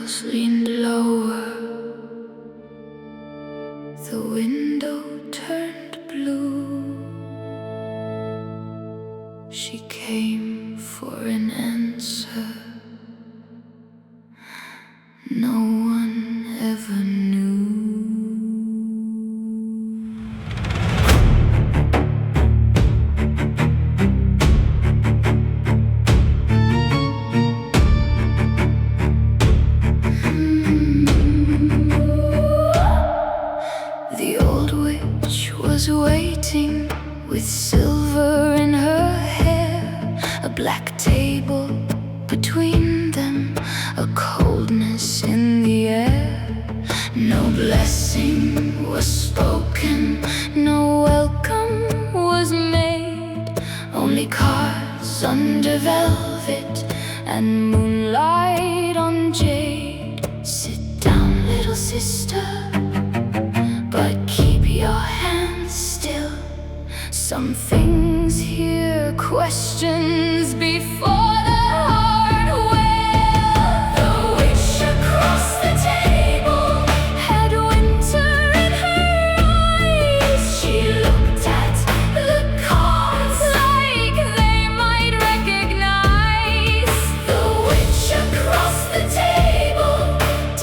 shadows leaned lower. The window turned blue. She came for an answer no one ever knew. The old witch was waiting with silver in her hair, a black table between them, a coldness in the air. No blessing was spoken, no welcome was made, only cards under velvet and moonlight on jade. Sit down, little sister, but keep your hands still. Some things here questions before the heart will. The witch across the table had winter in her eyes. She looked at the cards like they might recognize. The witch across the table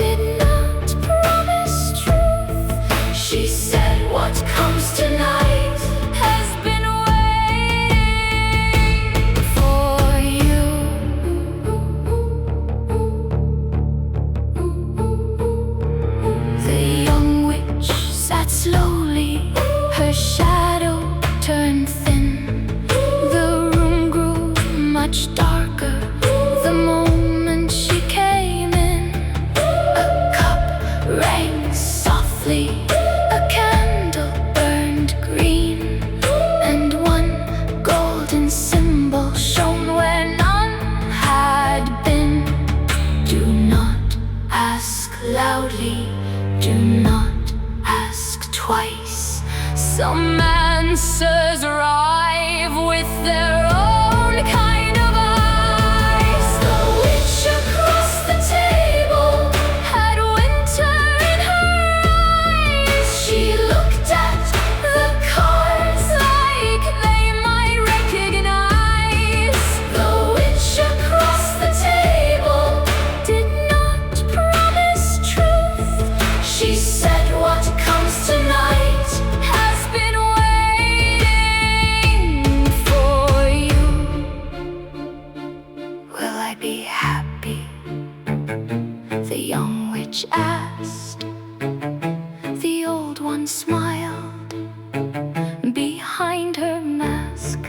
did not promise truth. She said, what comes tonight has been waiting for you. The young witch sat slowly, her shadow turned thin. The room grew much darker the moment she came in. A cup rang softly, a candle burned green, and one golden symbol shone where none had been. Do not ask loudly, do not ask twice. Some answers arrive with their own kind of eyes. The witch across the table had winter in her eyes. She looked at the cards like they might recognize. The witch across the table did not promise truth. She said, what comes tonight has been waiting for you. Will I be happy? The young witch asked. The old one smiled behind her mask.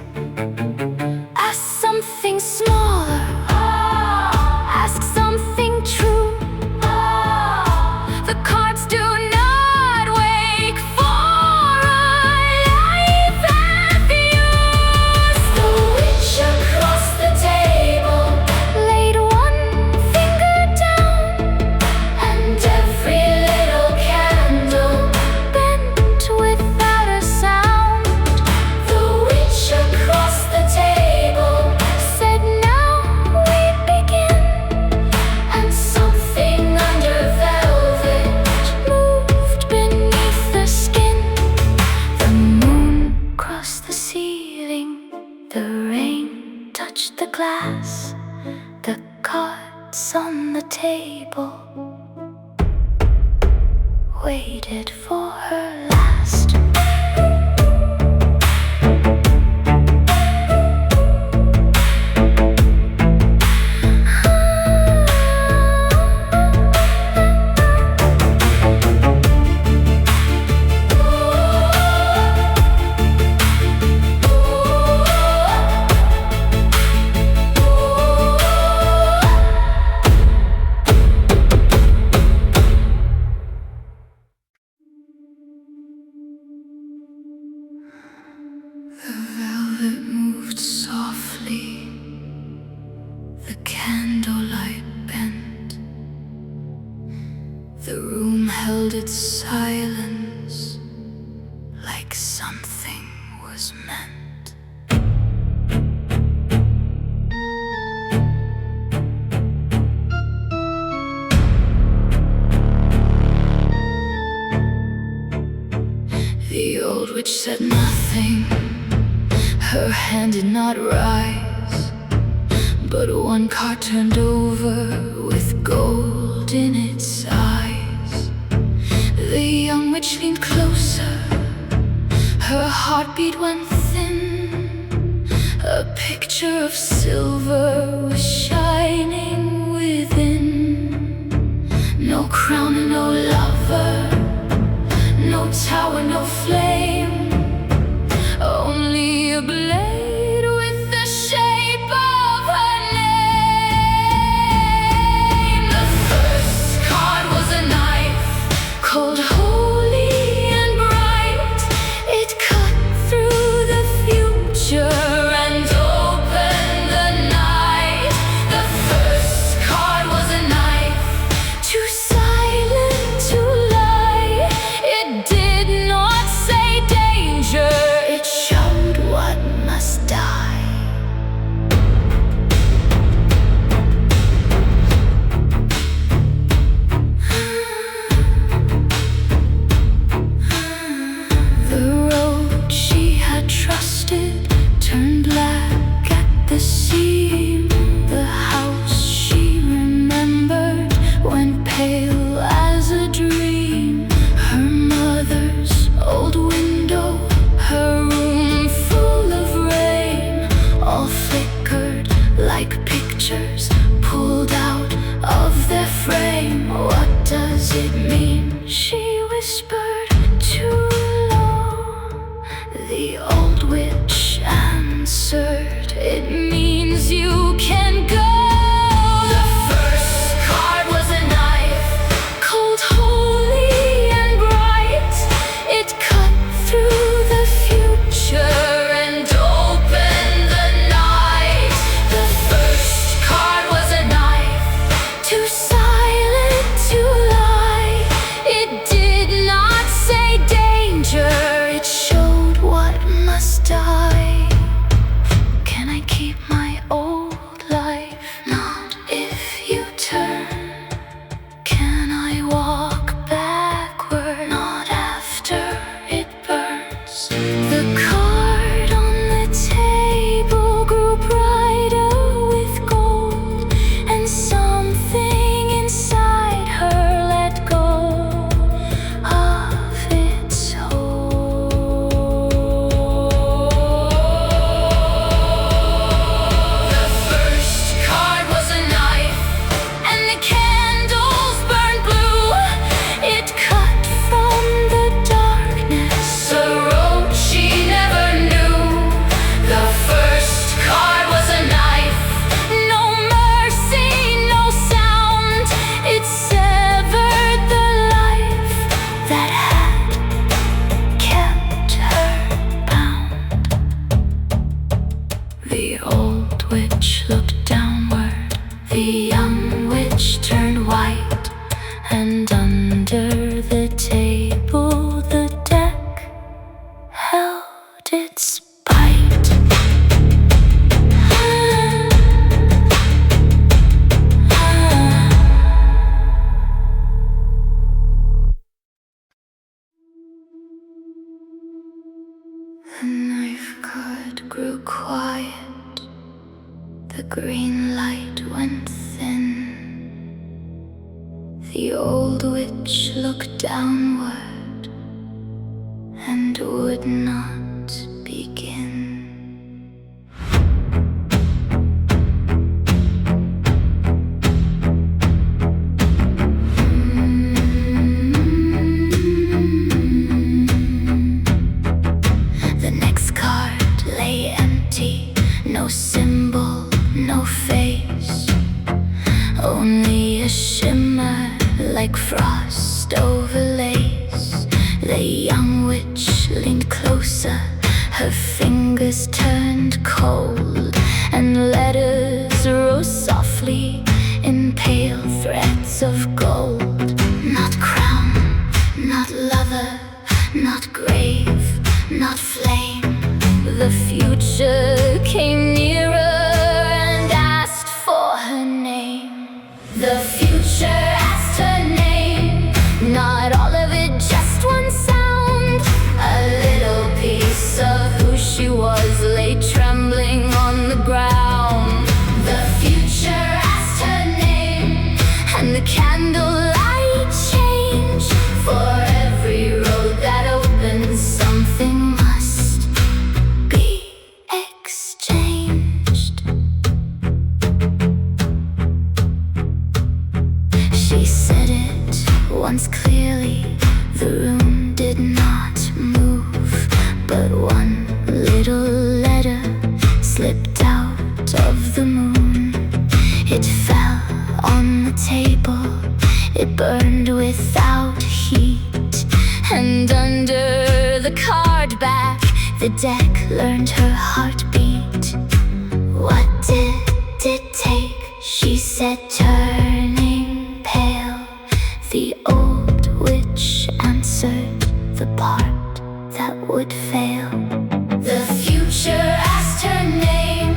Ask something smaller, ask something true. The cards do not wake for a life abuse. The witch across the table laid one finger down, and every little candle bent without a sound. The witch across the table said, now we begin. And something under velvet moved beneath the skin. The moon crossed the ceiling, the rain touched the glass. The cards on the table waited for her last. The velvet moved softly, the candlelight bent. The room held its silence like something was meant. said nothing. Her hand did not rise, but one card turned over with gold in its eyes. The young witch leaned closer, her heartbeat went thin. A picture of silver was shining within. No crown and no lover, no tower, no flame, only a blade with the shape of her name. The first card was a knife, cold, holy and bright. It cut through the future and opened the night. The first card was a knife, too silent to lie. It did not say danger, it showed what must die. The road she had trusted turned black at the seam. The house she remembered went pale as a dream. Her mother's old window, her room full of rain, all flickered like pictures pulled out of their frame. What does it mean? She whispered too low. The old witch answered, it means you can go. The first card was a knife, cold, holy and bright. It cut through the future and opened the night. The first card was a knife, too silent to lie. It did not say danger, it showed what must die. Can I keep my old life? Not if you turn. Can I walk backward? Not after it burns. The card on the table grew brighter with gold, and something inside her let go of its hold. The first card was a knife, and the candles burned blue. It cut from the darkness, a road she never knew. The first card was a knife, no mercy, no sound. It severed the life that had kept her bound. The old witch looked downward, the young witch turned white, and under the table the deck held its bite. The knife cut grew quiet, the green light went thin. The old witch looked downward and would not begin. The next card lay empty, no symbol, no face, only a shimmer like frost over lace. The young witch leaned closer, her fingers turned cold, and letters rose softly in pale threads of gold. Not crown, not lover, not grave, not flame. The future came nearer and asked for her name. The future asked her name, not all of it, just one sound. A little piece it burned without heat. And under the card back, the deck learned her heartbeat. What did it take? She said, turning pale. The old witch answered, the part that would fail. The future asked her name,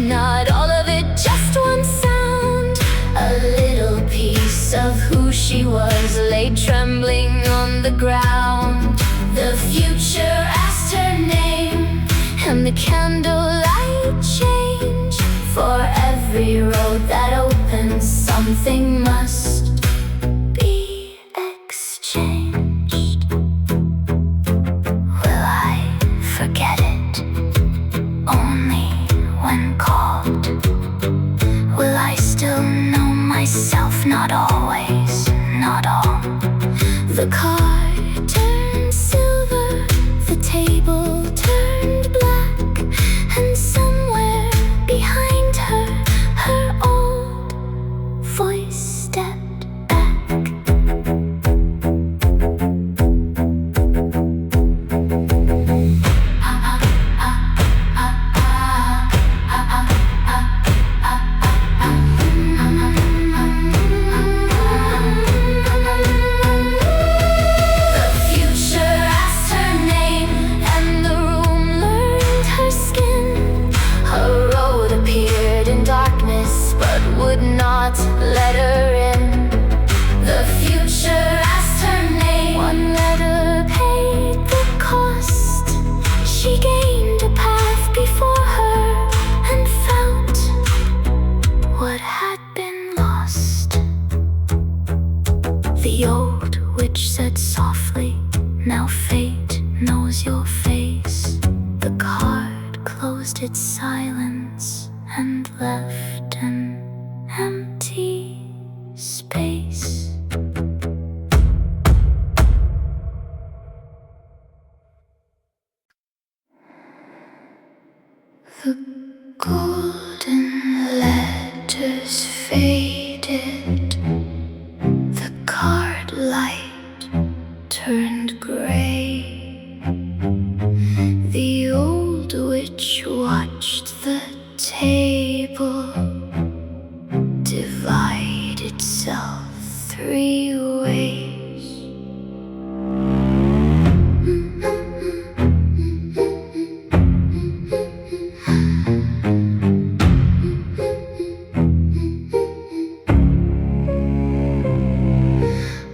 not all of it, just one sound. A little piece of who she was lay trembling on the ground. The future asked her name, and the candlelight changed. For every road that opens, something must be exchanged. Will I forget it only when called? Will I still know myself? Not always, not all. The car turned silver, the table turned black, and somewhere behind her, her old voice stepped back. Let her in. The future asked her name. One letter paid the cost. She gained a path before her and found what had been lost. The old witch said softly, now fate knows your face. The card closed its silence and left an empty space. The golden letters faded, the card light turned gray. The old witch watched the table divide itself 3 ways.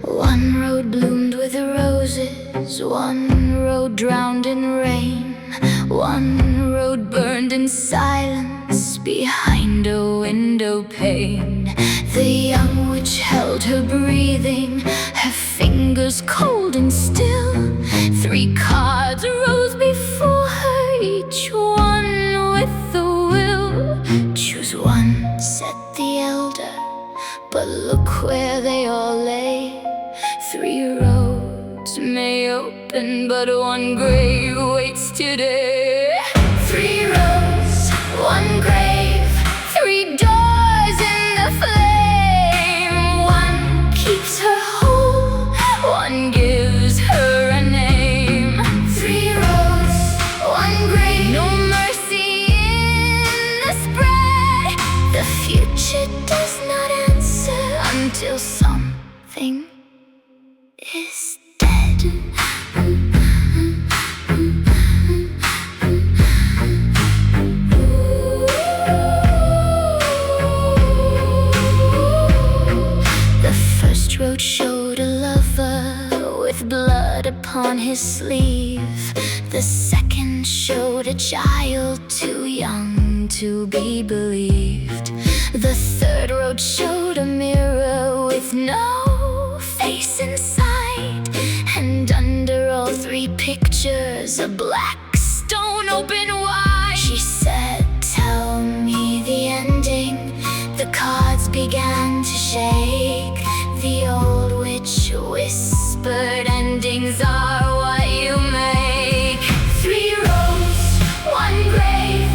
One road bloomed with roses, one road drowned in rain, one road burned in silence behind a window pane. The young witch held her breathing, her fingers cold and still. 3 cards rose before her, each one with a will. Choose one, said the elder, but look where they all lay. 3 roads may open, but one grave waits today. 3 roads, 1 grave, 3 doors in the flame. One keeps her whole, one gives her a name. 3 roads, 1 grave, no mercy in the spread. The future does not answer until something is dead. The first road showed a lover with blood upon his sleeve. The second showed a child too young to be believed. The third road showed a mirror with no face inside, and under all 3 pictures a black stone open wide. She said, tell me the ending. The cards began to shake. The old witch whispered, endings are what you make. 3 roads, 1 grave,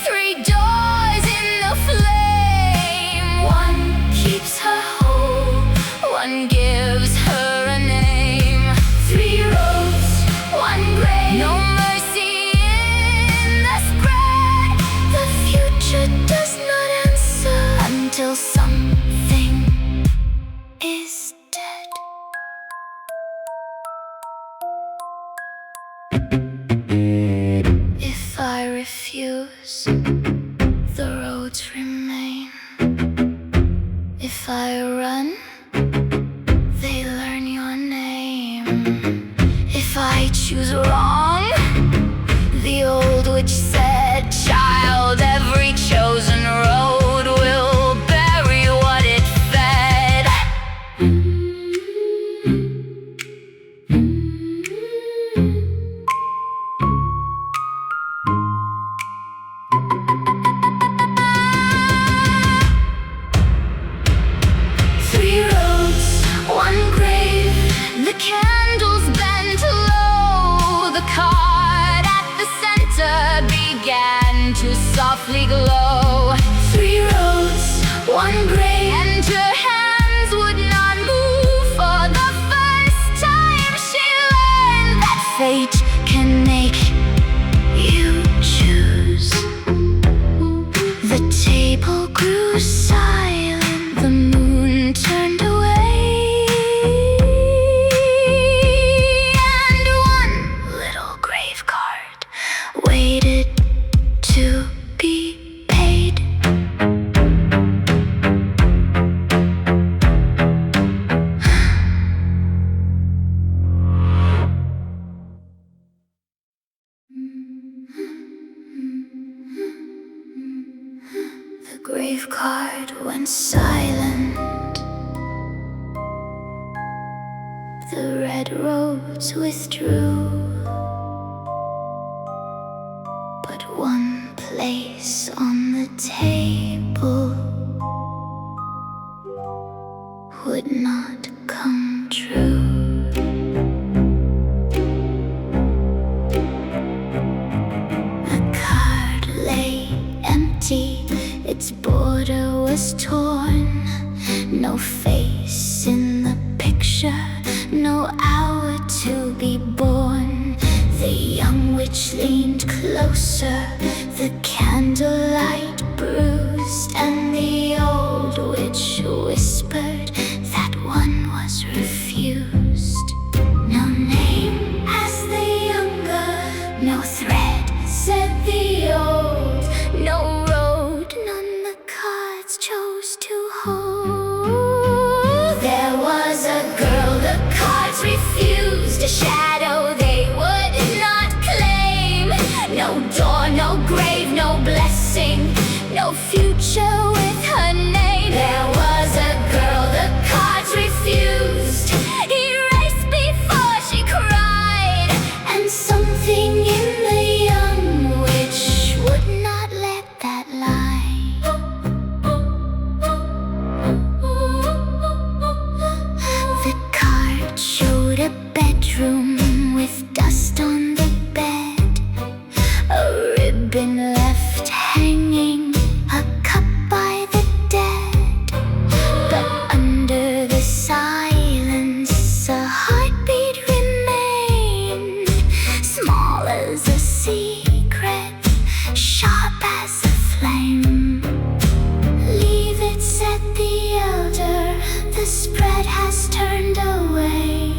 3 doors in the flame. One keeps her whole, one gives refuse, the roads remain. If I run, they learn your name. If I choose wrong, the old witch said, child, every chosen road will bury what it fed. 3 roads, 1 grave, the candles bent low. The card at the center began to softly glow. 3 roads, 1 grave, and her hands would not move. For the first time she learned that fate can make you choose. The table grew silent, the moon turned away, and 1 little grave card waited to be paid. The grave card went silent. The red rose withdrew. But 1 place on the table would not come true. A card lay empty, its border was torn. No face in the picture, no hour to be born. The young witch leaned closer, the candlelight bruised, and the old witch whispered that 1 was refused. No name asked the younger, no thread said the old, no road none the cards chose to hold. There was a girl the cards refused, a shadow they would not claim. No door, no grave, no blessing, no future with her name. There was a girl the cards refused, erased before she cried, and something in the young witch would not let that lie. The card showed a bedroom with dust on the bed, a ribbon left hanging, a cup by the dead. But under the silence a heartbeat remained, small as a secret, sharp as a flame. Leave it, said the elder, the spread has turned away.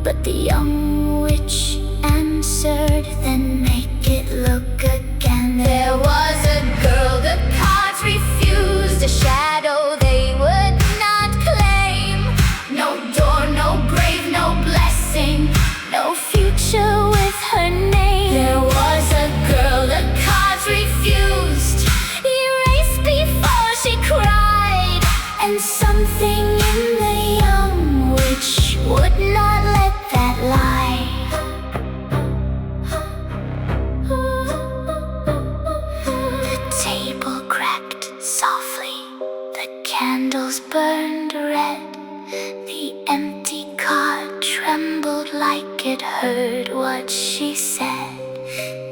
But the young witch answered, then make it look again. There was a girl the cards refused, a shadow they would not claim. No door, no grave, no blessing, no future with her name. There was a girl the cards refused, erased before she cried, and something in the young witch would not let that lie. The table cracked softly, the candles burned red, the empty card trembled like it heard what she said.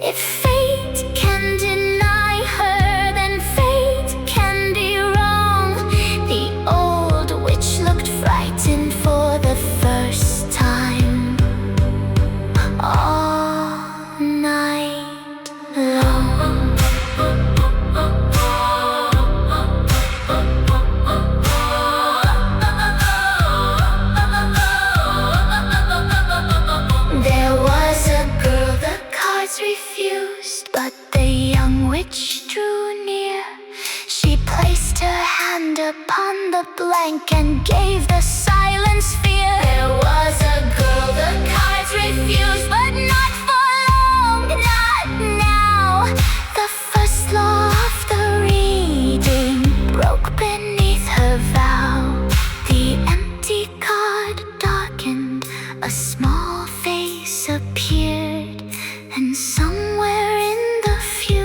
If fate can deny her, then fate can be wrong. The old witch looked frightened for the first time all night long. There was a girl the witch drew near. She placed her hand upon the blank and gave the silence fear. There was a girl the cards refused, but not for long, not now. The first law of the reading broke beneath her vow. The empty card darkened, a small face appeared, and somewhere in the future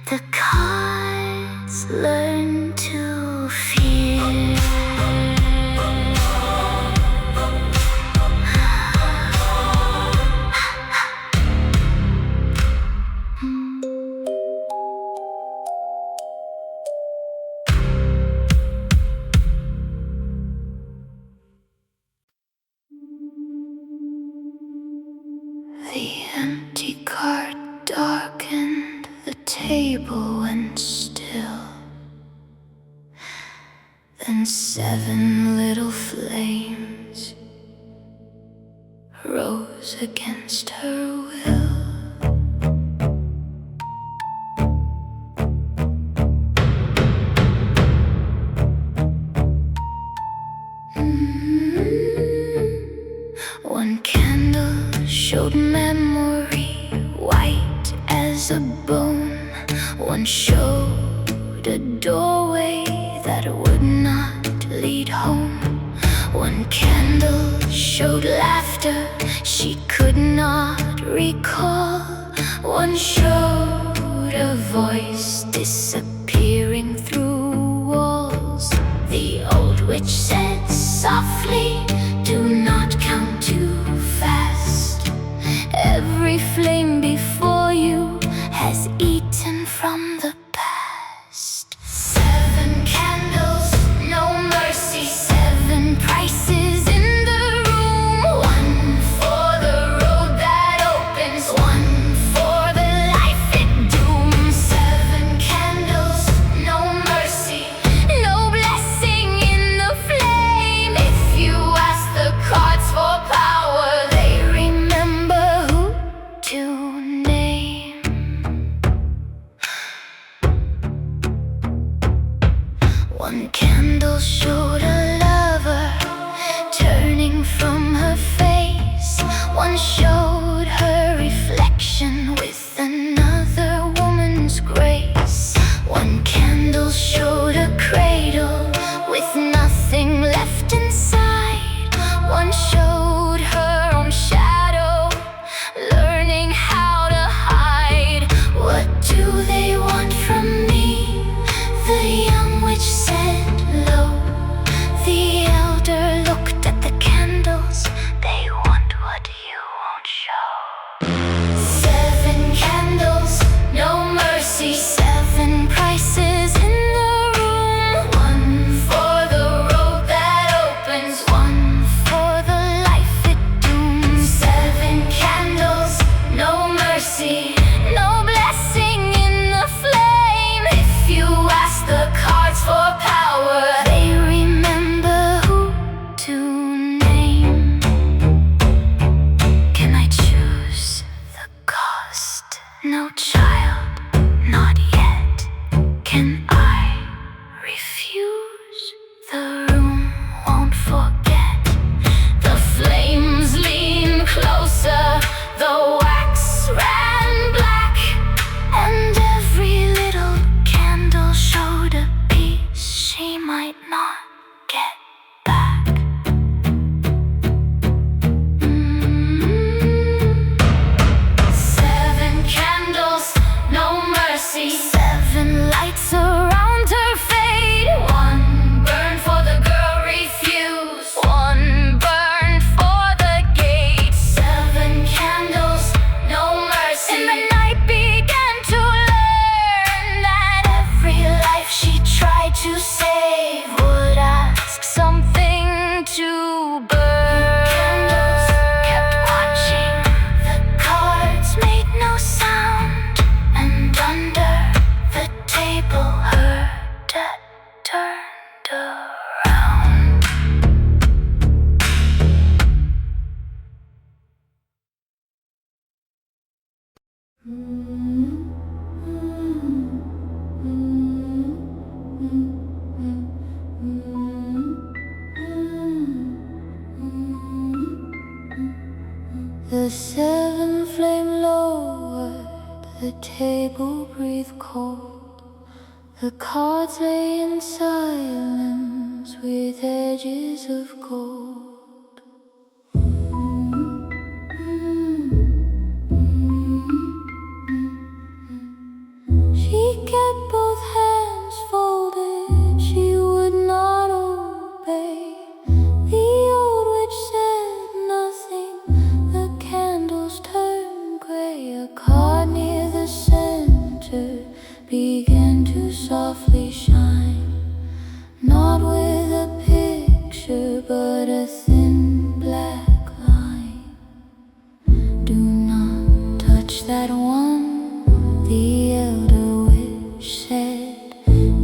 the cards learn to fear. The empty card darkened, the table went still. Then 7 little flames rose against her will. One candle showed memory, white as a bone. One showed a doorway that would not lead home. One candle showed laughter she could not recall. One showed a voice disappearing through walls. The old witch said softly, "Do not count too fast. Every flame before you has eaten from the past." 7 candles, no mercy. 7 prices in the room. 1 for the road that opens, 1 for the life it dooms. 7 candles, no mercy, no blessing in the flame. If you ask the cards for power, they remember who to name. One candle showed a lover turning from her face. One showed her reflection with another woman's grace. One candle showed a cradle with nothing left inside. One showed her own shadow, learning how to hide. What do they want from me? The young witch said low. The elder looked at the candles. They want what you won't show. 7 candles, no mercy. 7 prices in the room. 1 for the road that opens, 1 for the life it dooms. 7 candles, no mercy, no blessing in the flame. If you ask the cards for power, they remember who to name. Can I choose the cost? No, child, not yet. Can I refuse? The room won't forget. The flames lean closer, the wax ran black, and every little candle showed a piece she might not get back. 7 candles, no mercy. 7 lights around her fade. 1 burned for the girl refused. 1 burned for the gate. 7 candles, no mercy. And the night began to learn that every life she tried to save would ask something to burn. Candles kept watching. The cards made no sound, and under The table breathed cold. The cards lay in silence with edges of gold. She kept both hands folded, she would not obey. The old witch said nothing, the candles turned gray. A card near the center began to softly shine, not with a picture but a thin black line. Do not touch that one, the elder witch said,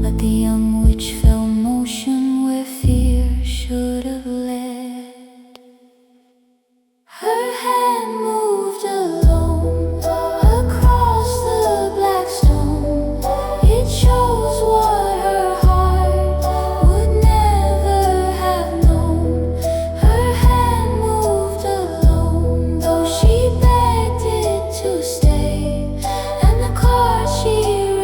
but the young witch felt motion where fear should have led. Her hand moved alone across the black stone. It shows what her heart would never have known. Her hand moved alone, though she begged it to stay, and the card she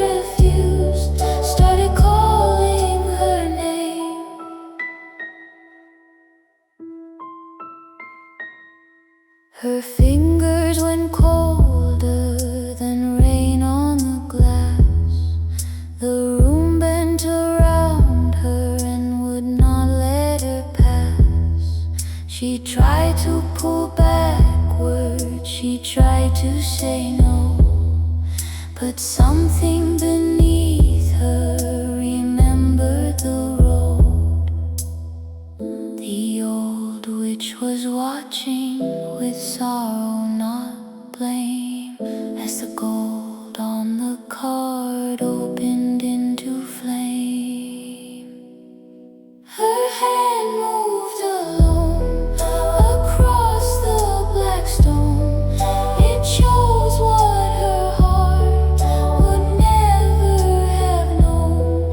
refused started calling her name. Her fingers went colder than rain on the glass. The room bent around her and would not let her pass. She tried to pull backward, she tried to say no, but something beneath her remembered the road. The old witch was watching with sorrow, not blame, as the gold on the card opened into flame. Her hand moved alone across the black stone. It shows what her heart would never have known.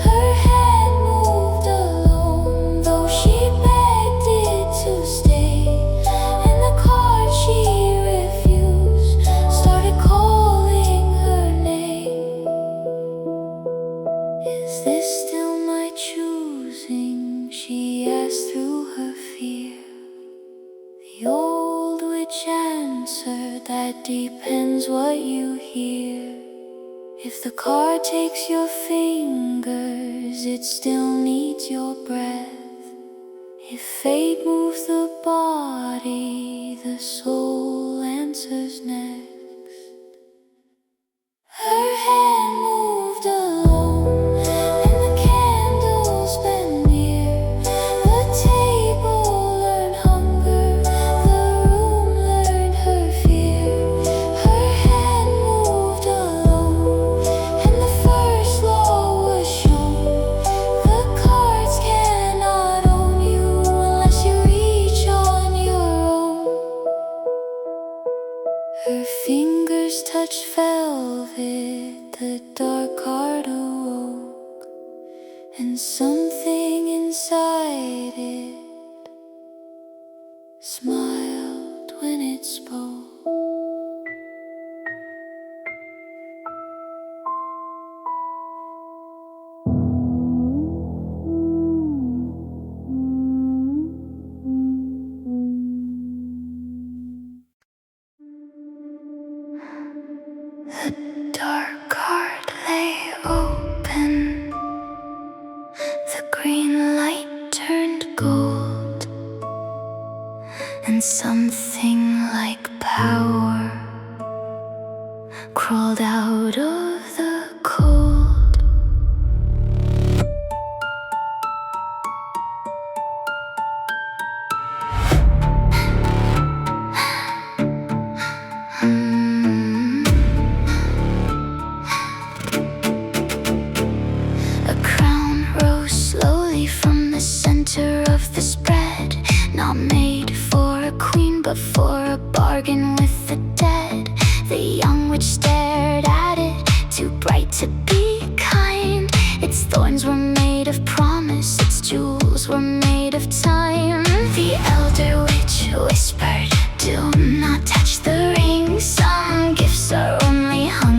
Her hand moved alone, though she begged it to stay, and the card she refused started calling her name. Is this still my choosing? She asked through her fear. The old witch answered, that depends what you hear. If the card takes your fingers, it still needs your breath. If fate moves the body, the soul answers next. Her hand moved alone, and the candles bent near. The table learned hunger, the room learned her fear. Her hand moved alone, and the first law was shown. The cards cannot own you unless you reach on your own. Her fingers touched velvet, the dark heart awoke, and something inside it smiled when it spoke. The dark heart lay open, the green light turned gold, and something like power crawled out of the cold. A crown rose slowly from the center of the spread, not made for a queen but for a bargain with the dead. The young witch stared at it, too bright to be kind. Its thorns were made of promise, its jewels were made of time. The elder witch whispered, "Do not touch the ring, some gifts are only hung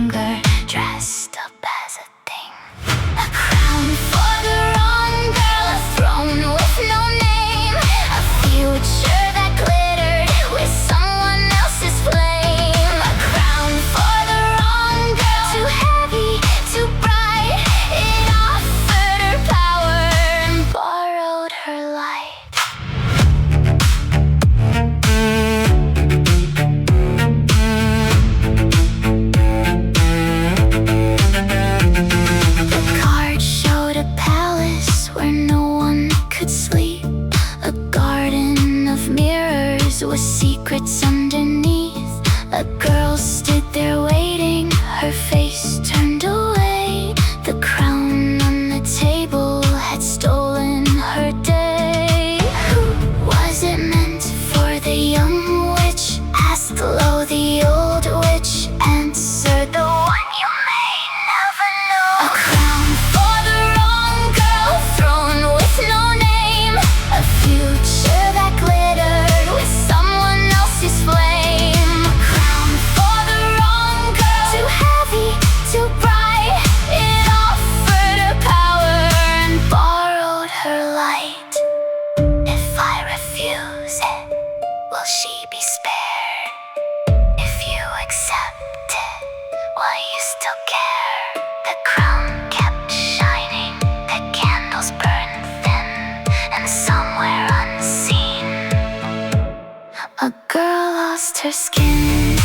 her skin.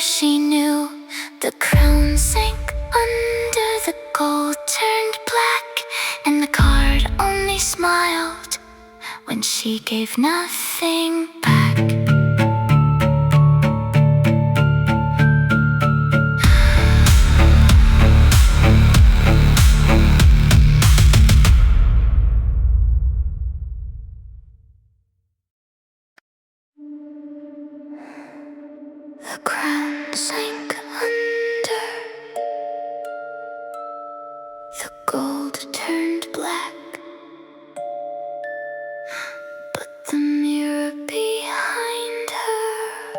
She knew the crown sank under, the gold turned black, and the card only smiled when she gave nothing back. The crown sank under, the gold turned black, but the mirror behind her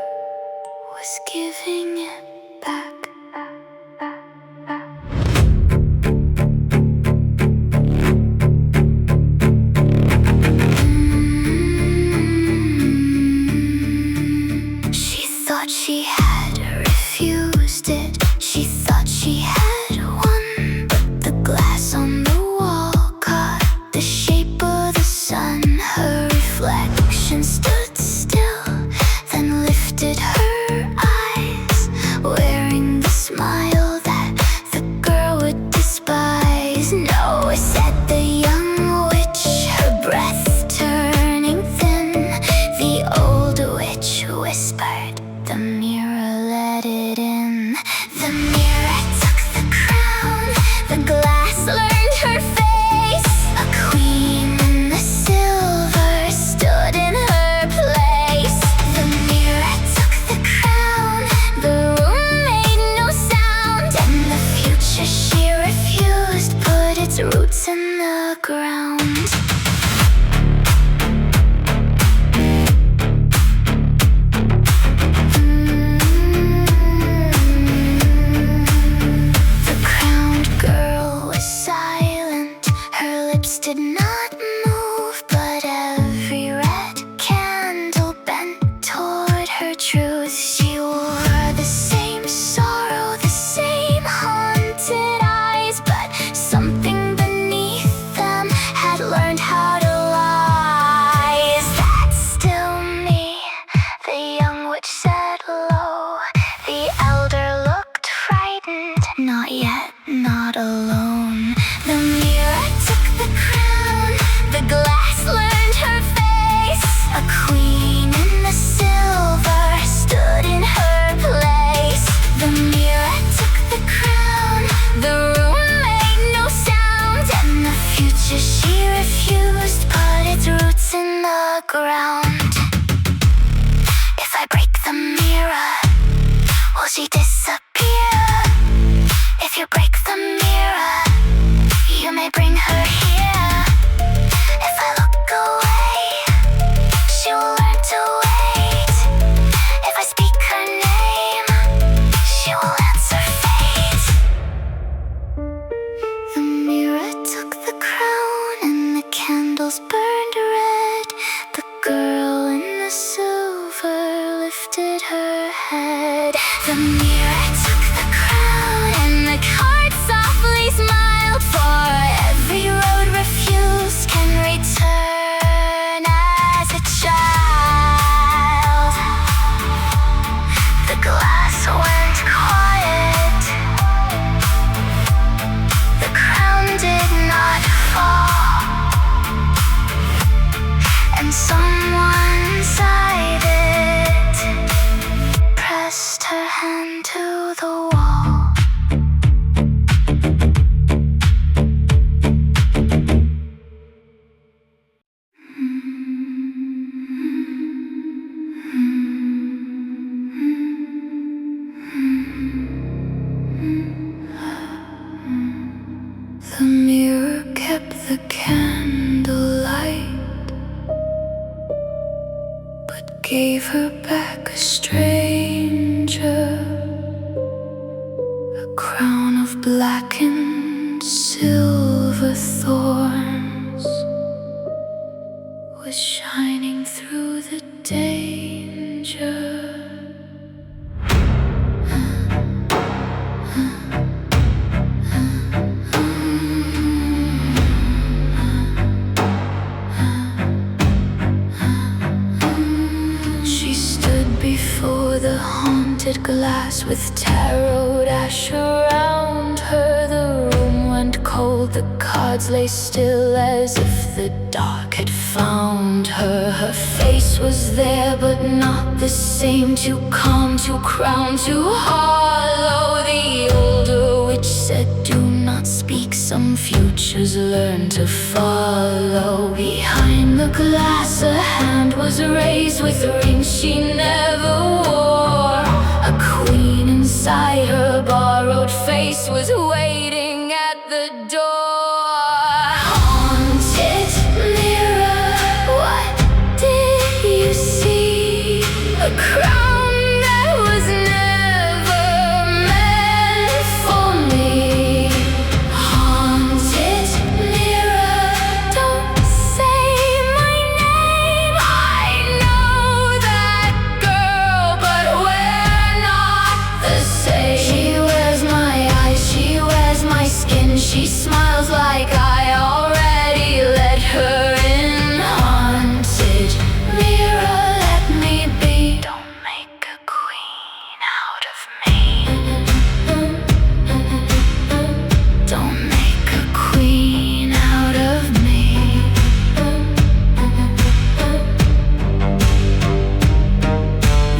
was giving it back. She thought she had refused it. She thought she had won, but the glass on the wall caught the shape of the sun. Her reflection stood still, then lifted her eyes, wearing the smile that the girl would despise. No, said the young witch, her breath turning thin. The old witch whispered, the mirror let it in. The mirror took the crown, the glass learned her face. A queen in the silver stood in her place. The mirror took the crown, the room made no sound, and the future she refused put its roots in the ground. Did not move, but every red candle bent toward her truth. She wore the same sorrow, the same haunted eyes, but something beneath them had learned how to lie. Is that still me? The young witch said low. The elder looked frightened. Not yet, not alone. The mirror took the crown, the glass learned her face. A queen in the silver stood in her place. The mirror took the crown, the room made no sound, and the future she refused put its roots in the ground. If I break the mirror, will she disappear? If you break the mirror, you may bring her here. If I look away, she will learn to wait. If I speak her name, she will answer fate. The mirror took the crown and the candles burned red. The girl in the silver lifted her head. The mirror gave her back a stranger, a crown of black and silver thorns was shining through the danger. Before the haunted glass with tarot ash around her, the room went cold, the cards lay still as if the dark had found her. Her face was there but not the same, too calm, too crowned, too hollow. The older witch said, do not speak, some futures learn to follow. Behind the glass a hand was raised with rings she never wore. A queen inside her borrowed face was waiting at the door. Haunted mirror, what did you see? A crown that was never meant for me. Haunted mirror, don't say my name. I know that girl, but we're not the same. She wears my eyes, she wears my skin. She smiles like I already let her in. Haunted mirror, let me be. Don't make a queen out of me. Don't make a queen out of me.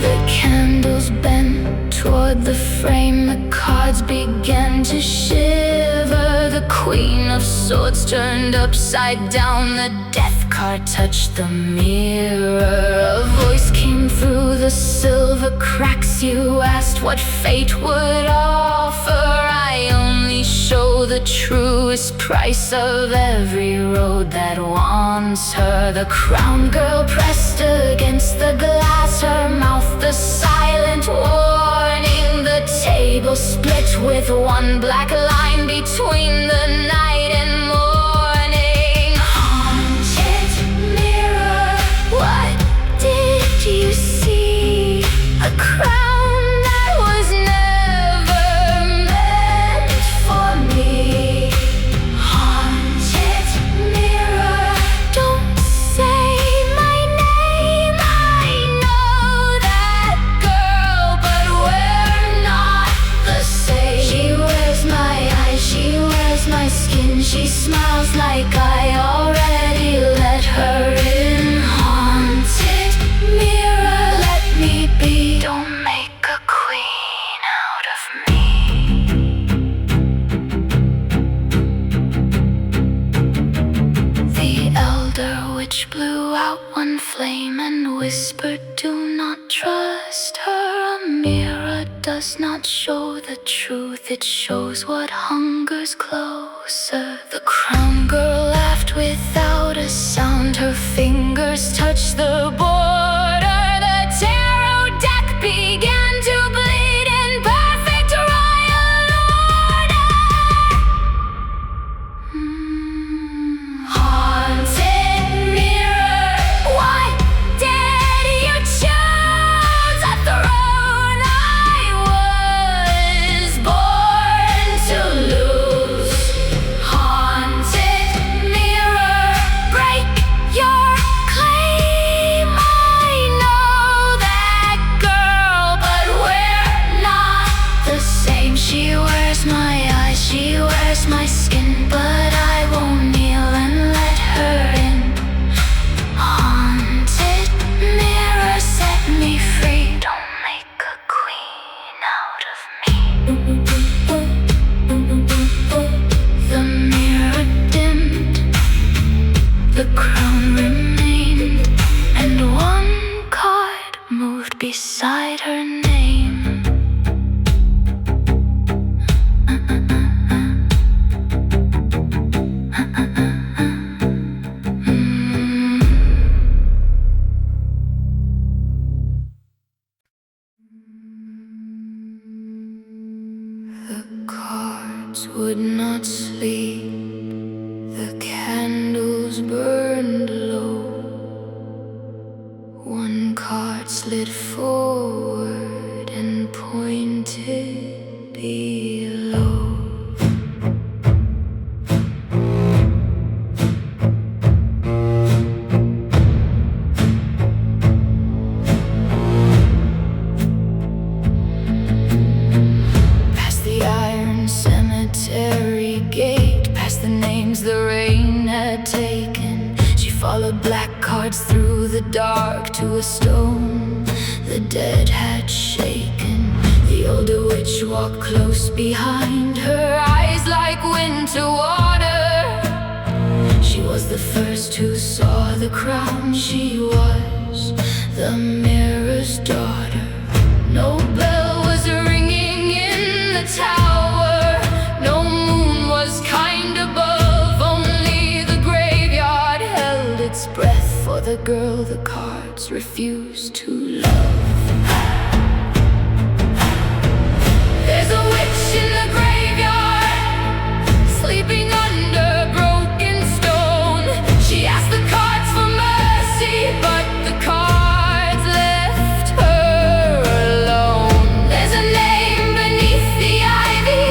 The candles bent toward the frame, the cards began to shiver. The Queen of Swords turned upside down, the death card touched the mirror. A voice came through the silver cracks, you asked what fate would offer. I only show the truest price of every road that wants her. The crown girl pressed against the glass, her mouth the silent warning. The table split with one black line between the night and morning. Haunted mirror, what did you see? A crown that was never meant for me. Haunted mirror, don't say my name. I know that girl, but we're not the same. She wears my eyes, she wears my skin. She smiles like I already let her in. Haunted mirror, let me be. Don't make a queen out of me. The elder witch blew out one flame and whispered, do not trust her. A mirror does not show the truth, it shows what hungers closer. The crown girl laughed without a sound, her fingers touched the border. The tarot deck began to bleed in perfect royal order. Haunted mirror, what did you choose? A throne I was born to lose. Haunted mirror, break your claim. I know that girl, but we're not the same. She wears my eyes, she wears my skin, but I won't kneel and let her in. Haunted mirror, set me free. Don't make a queen out of me. The mirror dimmed, the crown remained, and one card moved beside her name. would not sleep. The candles burned low. One card slid forward and pointed below. Cemetery gate, past the names the rain had taken. She followed black cards through the dark to a stone the dead had shaken. The older witch walked close behind, her eyes like winter water. She was the first who saw the crown. She was the mirror's daughter. No bell was ringing in the tower. No moon was kind above. Only the graveyard held its breath for the girl the cards refused to love. There's a witch in the graveyard, sleeping under broken stone. She asked the cards for mercy, but the cards left her alone. There's a name beneath the ivy,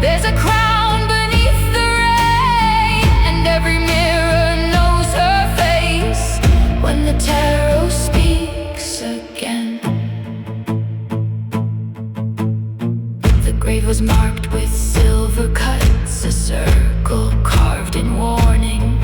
there's a crown beneath the rain, and every mirror knows her face when the tarot speaks again. The grave was marked with silver cuts, a circle carved in warning.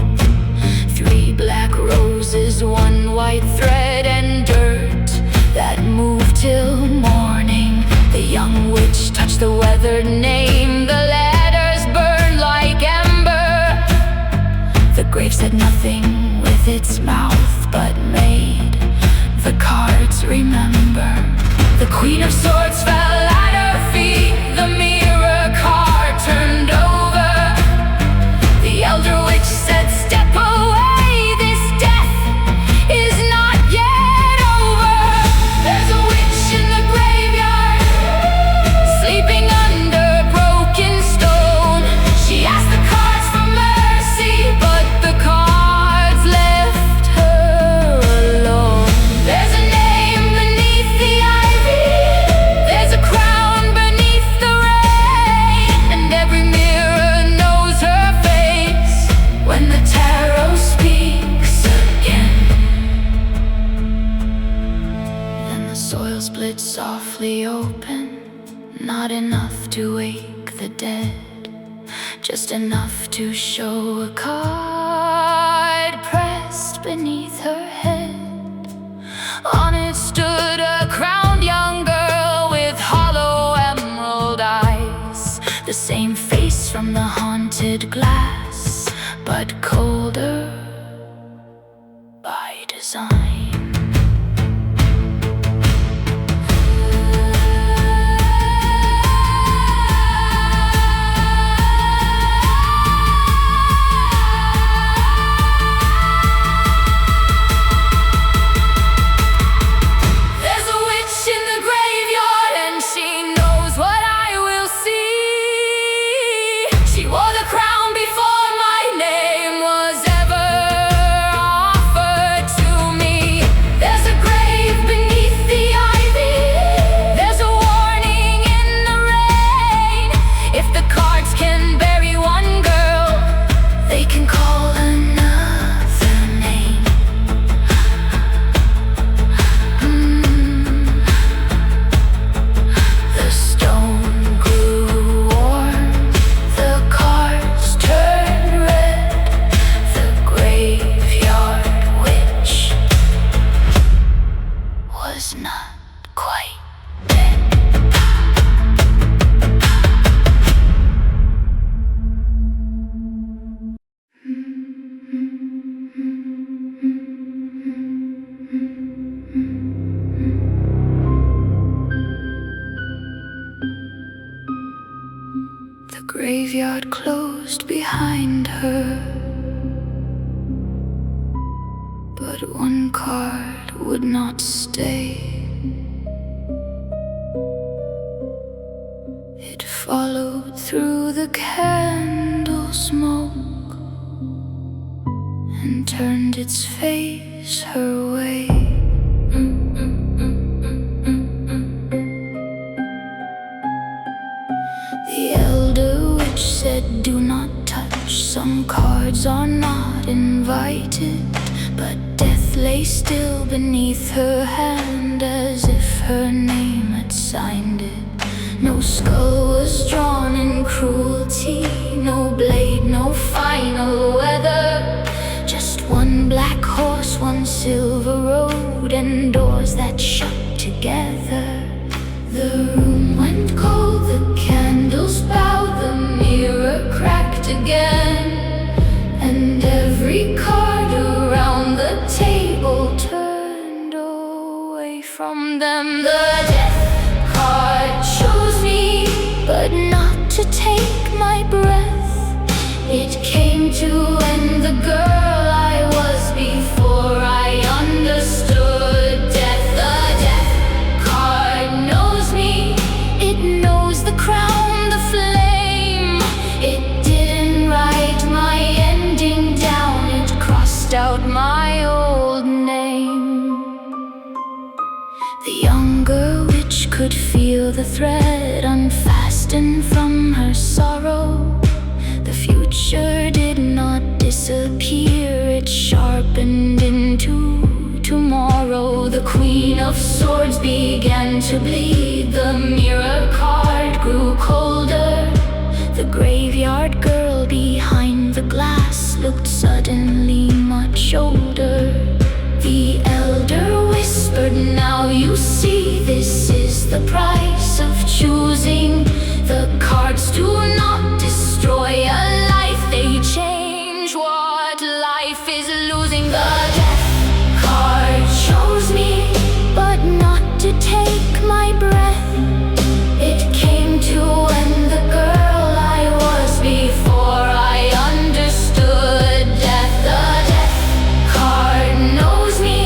3 black roses, 1 white thread, and dirt that moved till morning. The young witch touched the weathered name, the letters burned like ember. The grave said nothing with its mouth, but made the cards remember. The Queen of Swords fell at her feet, the mirror card turned over. The elder witch said, "Step away, this death is not yet over." There's a witch in the graveyard, sleeping under broken stone. She asked the cards for mercy, but the cards left her alone. There's a name beneath the ivy, there's a crown beneath the rain, and every mirror knows her face when the tarot speaks again. Then the soil split softly open, not enough to wake the dead, just enough to show a card pressed beneath her head. On it stood a crowned young girl with hollow emerald eyes, the same face from the haunted glass, but colder by design. There's a witch in the graveyard, and she knows what I will see. She wore the crown before my name was ever offered to me. There's a grave beneath the ivy, there's a warning in the rain. If the cards can bury one girl, they can call another name. The stone grew warm, the cards turned red. The graveyard witch was not quite dead. The graveyard closed behind her, but one card would not stay. It followed through the candle smoke and turned its face her way. The elder witch said, "Do not touch. Some cards are not invited." But death lay still beneath her hand, as if her name had signed it. No skull was drawn in cruelty, no blade, no final weather. Just one black horse, one silver road, and doors that shut together. The room went cold, the candles bowed, the mirror cracked again, and every card around the table turned away from them. The death card chose me, but not to take my breath. It came to end the girl I was before I understood death. The death card knows me, it knows the crown, the flame. It didn't write my ending down, it crossed out my old name. The younger witch could feel the thread unfasten from her sorrow. The future did not disappear, it sharpened into tomorrow. The Queen of Swords began to bleed, the mirror card grew colder. The graveyard girl behind the glass looked suddenly much older. The elder whispered, "Now you see, this is the price of choosing." The cards do not destroy a life, they change what life is losing. The death card chose me, but not to take my breath. It came to end the girl I was before I understood death. The death card knows me,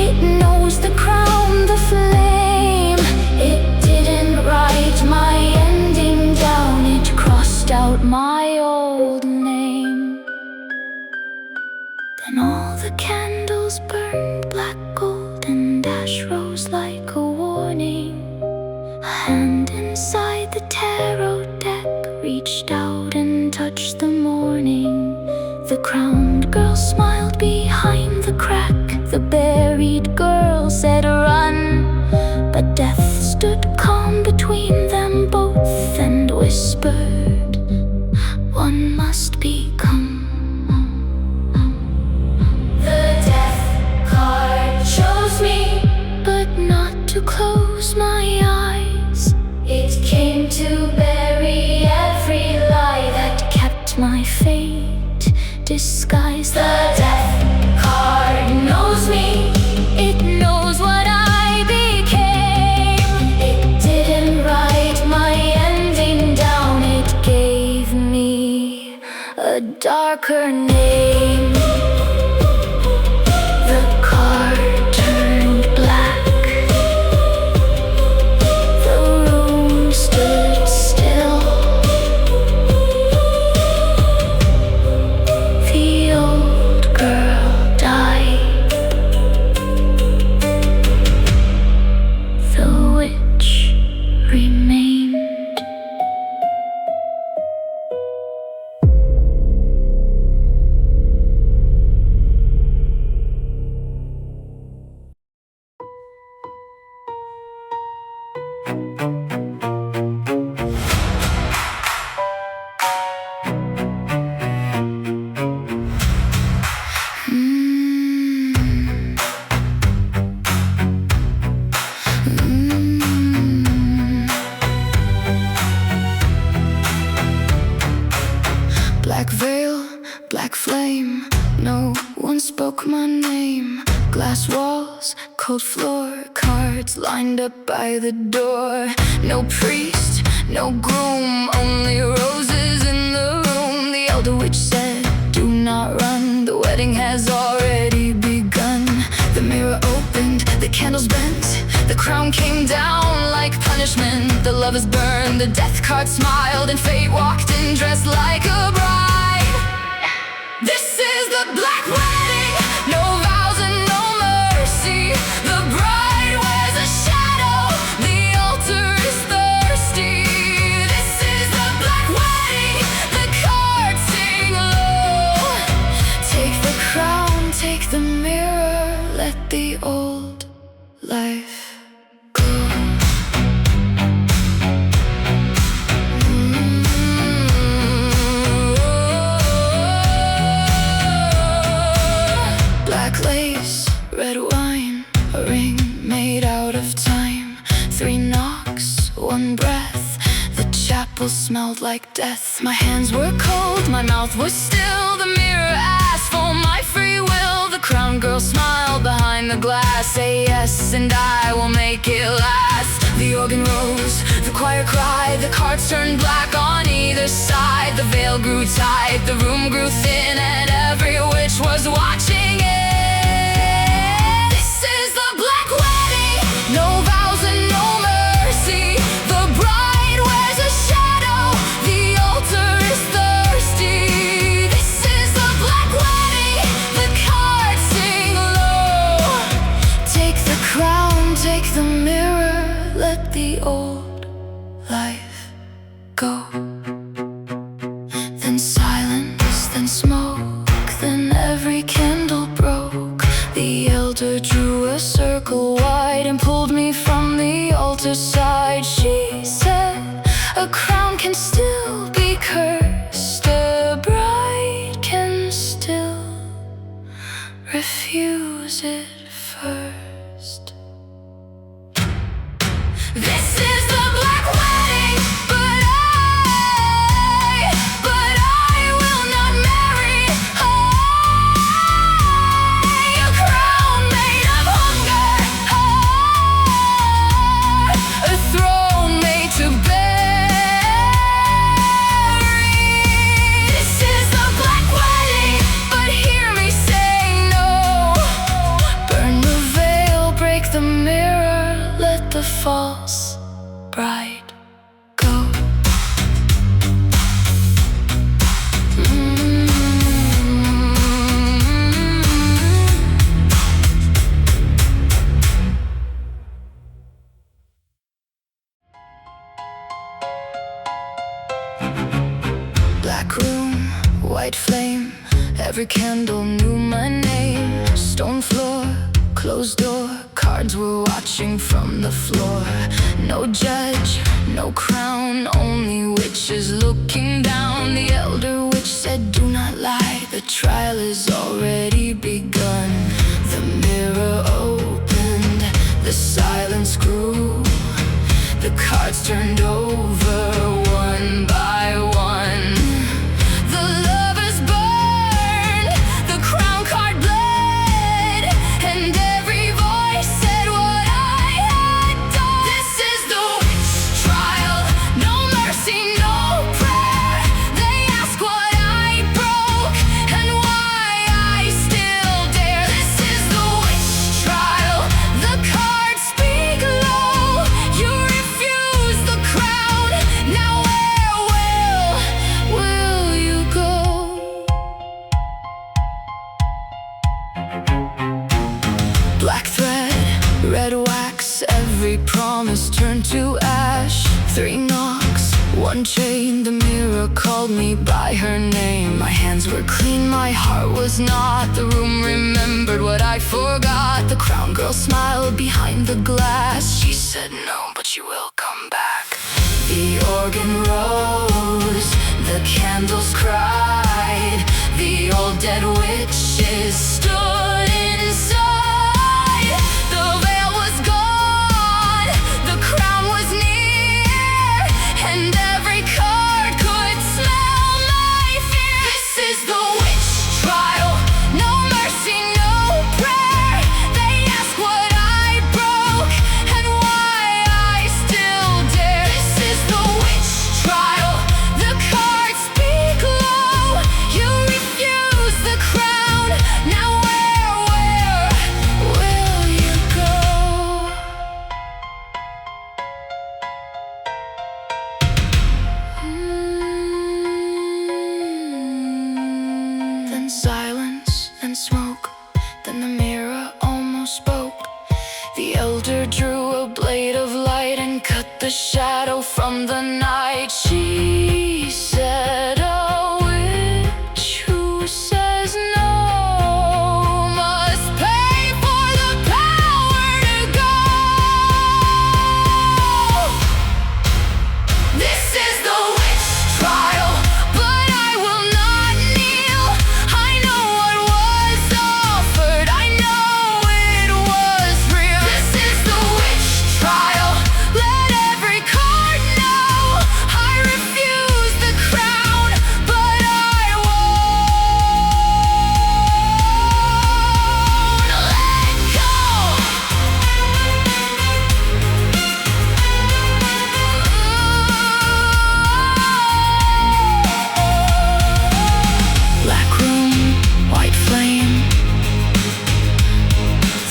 it knows the crown, the flame. It didn't write my ending down, it crossed out my old name. Then all the candles burned black gold, and ash rose like a warning. A hand inside the tarot deck reached out and touched the morning. The crowned girl smiled behind the crack, the buried girl said, "Run." But death stood calm between them both and whispered, "One must become." The death card chose me, but not to close my eyes. It came to bury every lie that kept my fate disguised. The death card knows me, it knows what I became. It didn't write my ending down, it gave me a darker name. The card turned black, the room stood still. The old girl died, the witch remained. Black veil, black flame, no one spoke my name. Glass walls, cold floor, cards lined up by the door. No priest, no groom, only roses in the room. The elder witch said, "Do not run, the wedding has already begun." The mirror opened, opened, the candles bent, the crown came down like punishment. The lovers burned, the death card smiled, and fate walked in dressed like a bride. This is the black wedding, no vows and no mercy. The bride wears a shadow, the altar is thirsty. This is the black wedding, the cards sing low. Take the crown, take the mirror, let the old life go. Black lace, red wine, a ring made out of time. 3 knocks, 1 breath, the chapel smelled like death. My hands were cold, my mouth was still. The mirror asked for my free will. The crown girl smiled behind the glass. Say yes and I will make it last. The organ rose, the choir cried, the cards turned black on either side. The veil grew tight, the room grew thin, and every witch was watching it. This is the black wedding, no vows and no mercy. The bride wears a shadow, the altar is thirsty. This is the black wedding, the cards sing low. Take the crown, take the mirror, let the old life go. Then silence, then smoke, then every candle broke. The elder drew a circle wide and pulled me from the altar side. She said, a crown can still be cursed, a bride can still refuse it first. This is the black wedding, but I will not marry. A crown made of hunger, a throne made to bury. This is the black wedding, but hear me say no. Burn the veil, break the mirror, let the false bride go. Black room, white flame, every candle knew my name. Stone floor, closed door, cards were watching from the floor. No judge, no crown, only witches looking down. The elder witch said, do not lie, the trial is already begun. The mirror opened, the silence grew, the cards turned over one by one. The lovers burned, the crown card bled, and every voice said what I had done. This is the witch trial, no mercy, no prayer. They ask what I broke and why I still dare. This is the witch trial, the cards speak low. You refuse the crown, now where will you go? Black thread, red wax, every promise turned to ash. 3 knocks, 1 chain, the mirror called me by her name. My hands were clean, my heart was not. The room remembered what I forgot. The crown girl smiled behind the glass. She said no, but you will come back. The organ rose, the candles cried, the old dead witches stood inside. The veil was gone, the crown was near, and every card could smell my fear. This is the witch trial, no mercy, no prayer. They ask what I broke and why I still dare. This is the witch trial, the cards speak low. You refuse the crown, now The elder drew a blade of light and cut the shadow from the night. She said, "A witch who says no must pay for the power to go." This is the witch trial, but I will not kneel. I know what was offered, I know it was real. This is the witch trial, let every card know. I refuse the crown, but I won't let go. Black room, white flame,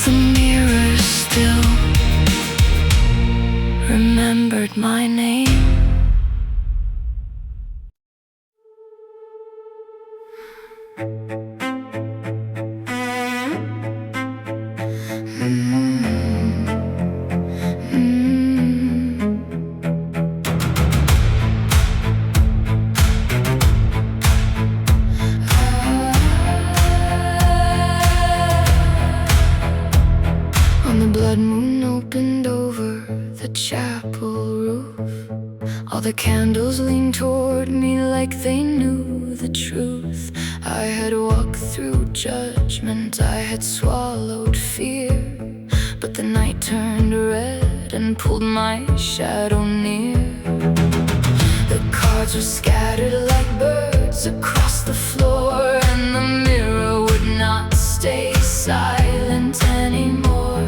the mirror still remembered my name. When the blood moon opened over the chapel roof, all the candles leaned toward me like they knew the truth. I had walked through judgment, I had swallowed fear, but the night turned red and pulled my shadow near. The cards were scattered like birds across the floor, and the mirror would not stay silent anymore.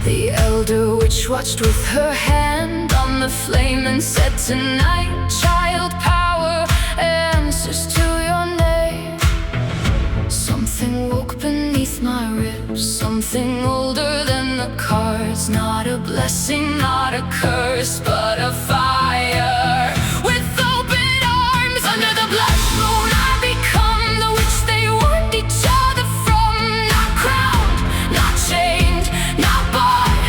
The elder witch watched with her hand on the flame and said, "Tonight, child, power answers to your name." Something woke beneath my ribs, something older than the cards. Not a blessing, not a curse, but a fire with open arms. Under the blood moon I become the witch they warned each other from. Not crowned, not chained, not bought,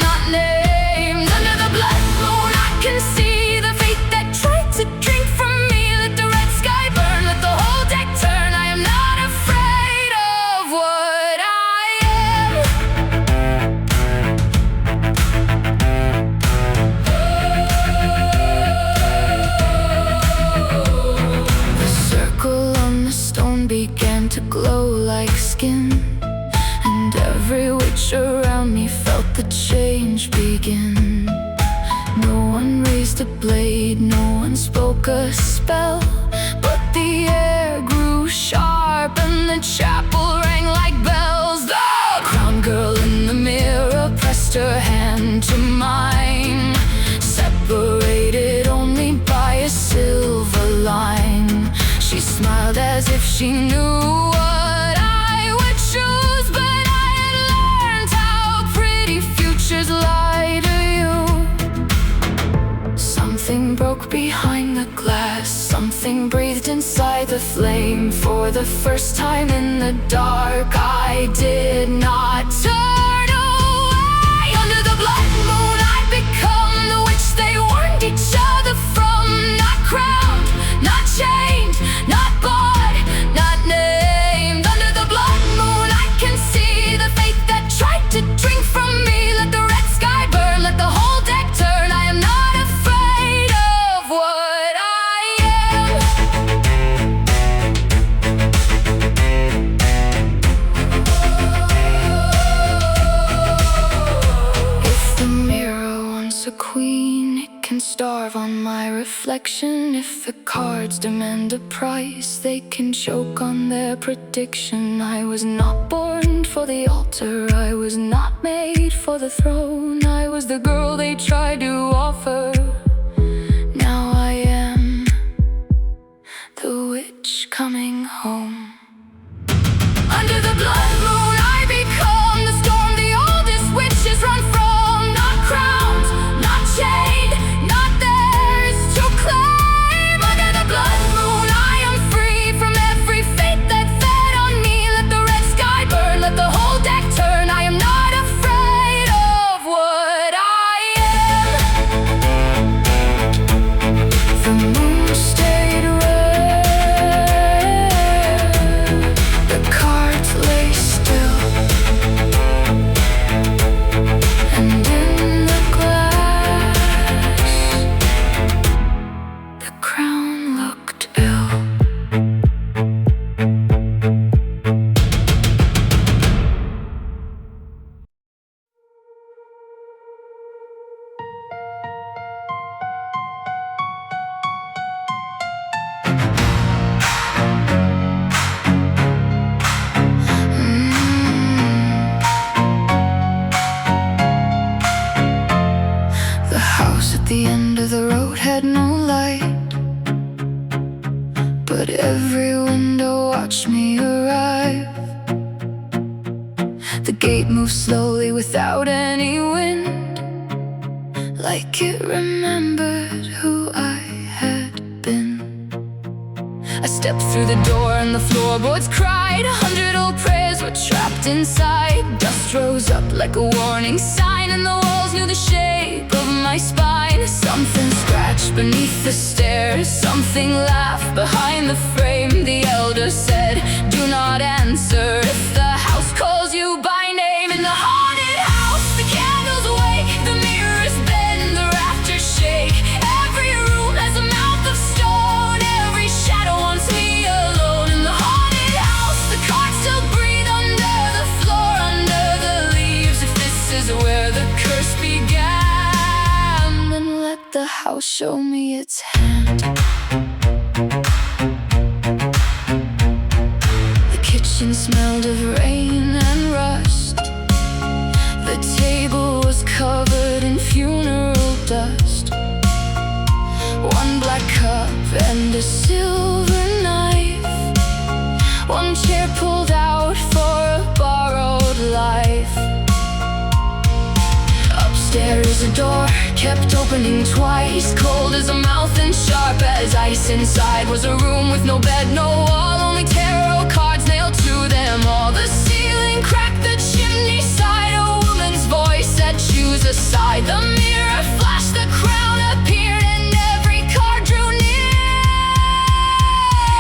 not named. Under the blood moon I can see the fate that tried to drink from me. Let the red sky burn, let the whole deck turn. I am not afraid of what I am. The circle on the stone began to glow like skin, and every witch around me felt the change begin. No one raised a blade, no one spoke a spell, but the air grew sharp and the chapel rang like bells. The crown girl in the mirror pressed her hand to mine, separated only by a silver line. She smiled as if she knew what I would choose, but I had learned how pretty futures lie to you. Something broke behind the glass, something breathed inside the flame. For the first time in the dark, I did not turn away. Under the blood moon I become the witch they warned each other from. Not crowned, not chained, not bought, not named. Under the blood moon I can see the fate that tried to drink from me. Let the red sky burn, let the whole deck turn. I am not afraid of what I am. If the mirror wants a queen, it can starve on my reflection. If the cards demand a price, they can choke on their prediction. I was not born for the altar, I was not made for the throne. I was the girl they tried to offer. Now I am the witch coming home. Under the blood moon I become the storm the oldest witches run from. Not crowned, not chained, not theirs to claim. Under the blood moon I am free from every fate that fed on me. Let the red sky burn, let the whole deck turn. I am not afraid without any wind, like it remembered who I had been. I stepped through the door and the floorboards cried. 100 old prayers were trapped inside. Dust rose up like a warning sign, and the walls knew the shape of my spine. Something scratched beneath the stairs, something laughed behind the frame. The elder said, do not answer if the house calls you by name. In the haunted house, the candles wake, the mirrors bend, the rafters shake. Every room has a mouth of stone, every shadow wants me alone. In the haunted house, the cards still breathe under the floor, under the leaves. If this is where the curse began, then let the house show me its hand. The kitchen smelled of rain and rust. The table was covered in funeral dust. One black cup and a silver knife, one chair pulled out for a borrowed life. Upstairs a door kept opening twice, cold as a mouth and sharp as ice. Inside was a room with no bed, no wall, only tarot cards nailed to them all. The ceiling cracked, the chimney sighed, a woman's voice said choose a side. The mirror flashed, the crown appeared, and every card drew near.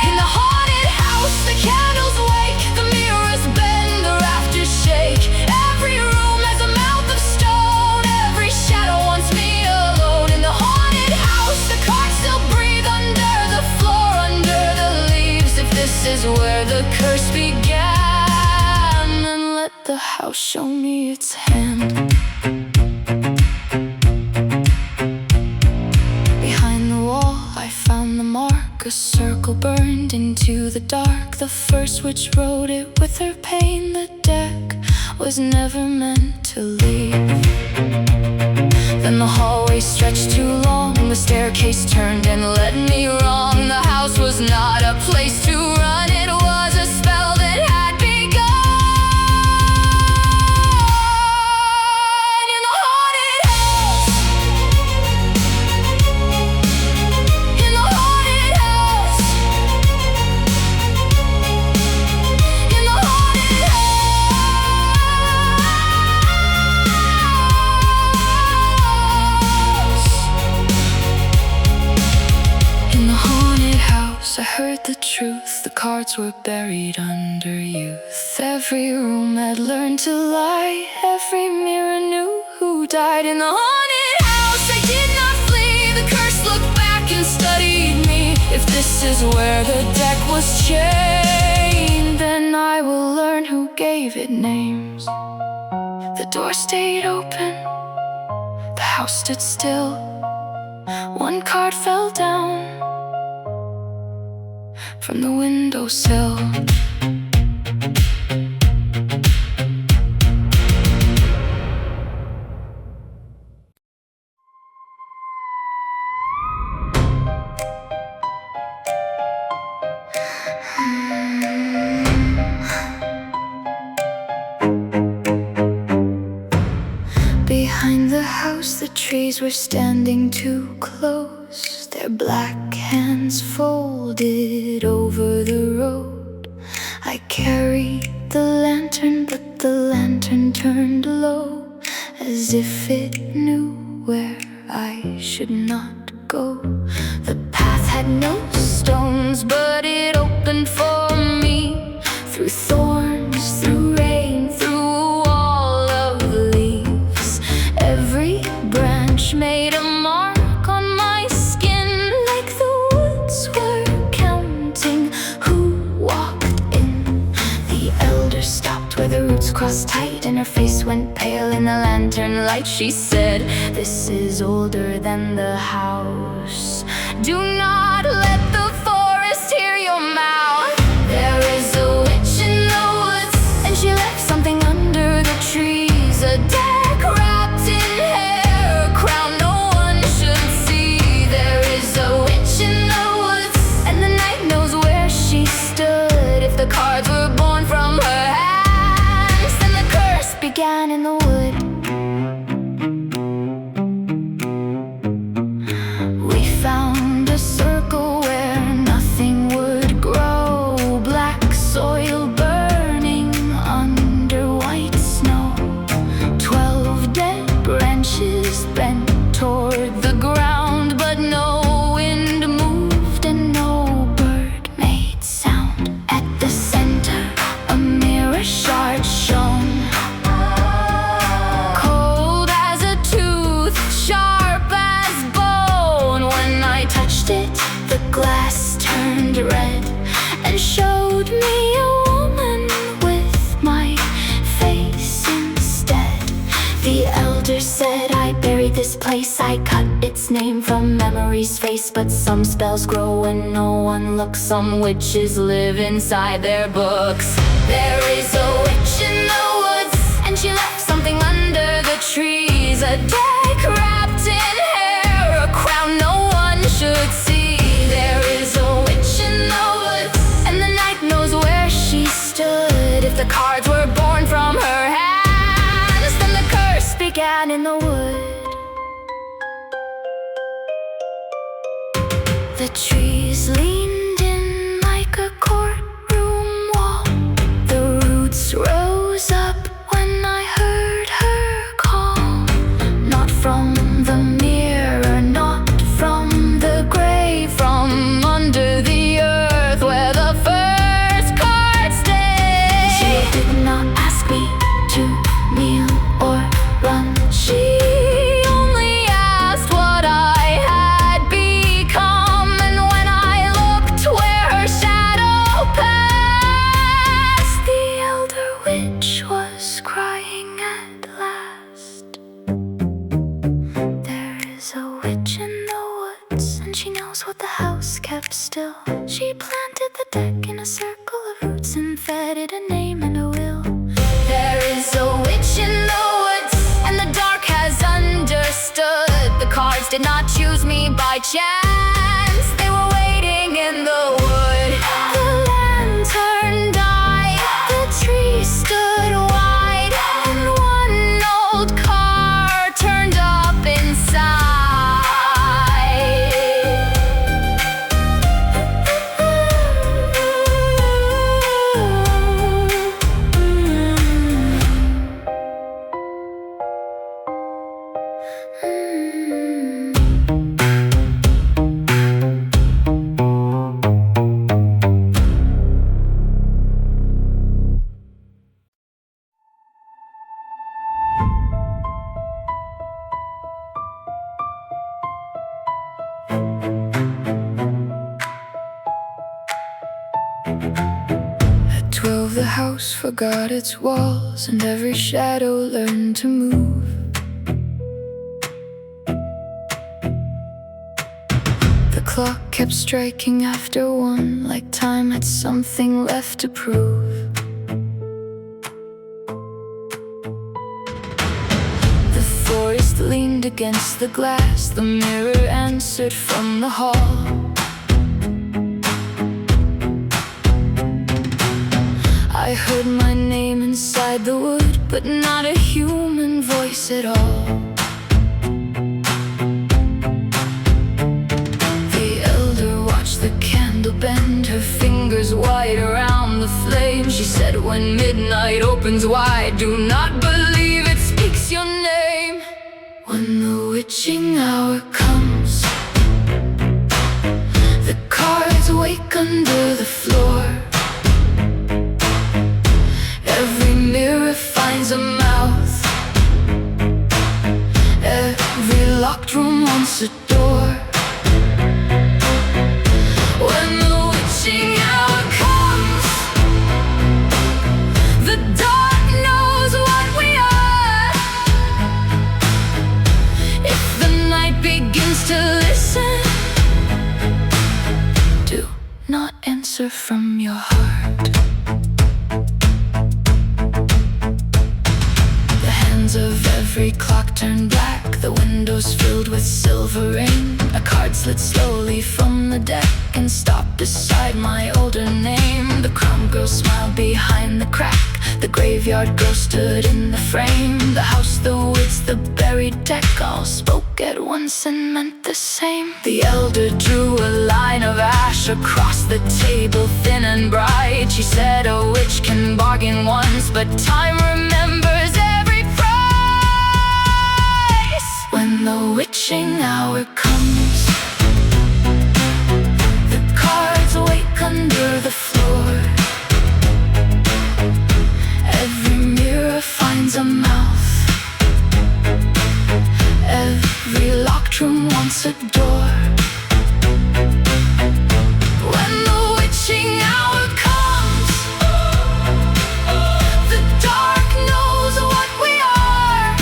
In the haunted house, the candles wake, the mirrors bend, the rafters shake. Every room has a mouth of stone, every shadow wants me alone. In the haunted house, the cards still breathe under the floor, under the leaves. If this is where the curse began, then let the house show me its hand. Behind the wall I found the mark, a circle burned into the dark. The first witch wrote it with her pain. The deck was never meant to leave. Then the hallway stretched too long, the staircase turned and led me wrong. The house was not a place to run, it was a spell that had begun. In the haunted house, in the haunted house, in the haunted house. In the haunted house I heard the truth, the cards were buried under youth. Every room had learned to lie, every mirror knew who died. In the haunted house I did not flee, the curse looked back and studied me. If this is where the deck was chained, then I will learn who gave it names. The door stayed open, the house stood still. One card fell down from the windowsill. Behind the house the trees were standing too close, their black hands folded over the road. I carried the lantern, but the lantern turned low, as if it knew where I should not go. The path had no stones, but it opened for me, through thorns, through rain, through a wall of leaves. Every branch made a mark on my skin, like the woods were counting who walked in. The elder stopped where the roots crossed tight, and her face went pale in the lantern light. She said, "This is older than the house. Do not let the forest hear your mouth. There is a witch in the woods, and she left something under the trees. A deck wrapped in hair, a crown no one should see. There is a witch in the woods, and the night knows where she stood. If the cards were born from her hands, then the curse began in the wood." The elder said, I buried this place. I cut its name from memory's face. But some spells grow when no one looks. Some witches live inside their books. There is a witch in the woods, and she left something under the trees. A deck wrapped in hair, a crown no one should see. There is a witch in the woods, and the night knows where she stood. If the cards were born from her hands, then the curse began in the wood. The trees leaned in like a courtroom wall. The roots rose up when I heard her call. Not from the mirror, not from the grave, from under the earth where the first cards stay. She did not ask me to kneel or run. She only asked what I had become. And when I looked where her shadow passed, the elder witch was crying at last. There is a witch in the woods, and she knows what the house kept still. She planted the deck in a circle of roots and fed it a name and a will. There is a witch in the woods, and the dark has understood. The cards did not choose me by chance. They were waiting in the wood. The lantern died, the tree stood wide, and one old car turned up inside. At 12 the house forgot its walls, and every shadow learned to move. The clock kept striking after 1, like time had something left to prove. The forest leaned against the glass, the mirror answered from the hall. I heard my name inside the wood, but not a human voice at all. The elder watched the candle bend, her fingers wide around the flame. She said, when midnight opens wide, do not believe it speaks your name. When the witching hour comes, the cards wake under the floor. Every mirror finds a mouth, every locked room wants a door. When the witching hour comes, the dark knows what we are. If the night begins to listen, do not answer from your heart. Of every clock turned black, the windows filled with silver rain. A card slid slowly from the deck and stopped beside my older name. The crown girl smiled behind the crack, the graveyard girl stood in the frame. The house, the woods, the buried deck all spoke at once and meant the same. The elder drew a line of ash across the table, thin and bright. She said, a witch can bargain once, but time remembers every price. When the witching hour comes, the cards wake under the floor. Every mirror finds a mouth, every locked room wants a door. When the witching hour comes, the dark knows what we are.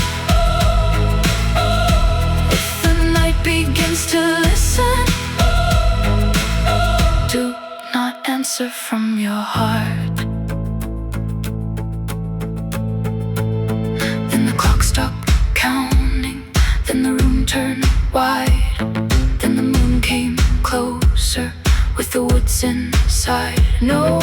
sun turned wide. Then the moon came closer with the woods inside. No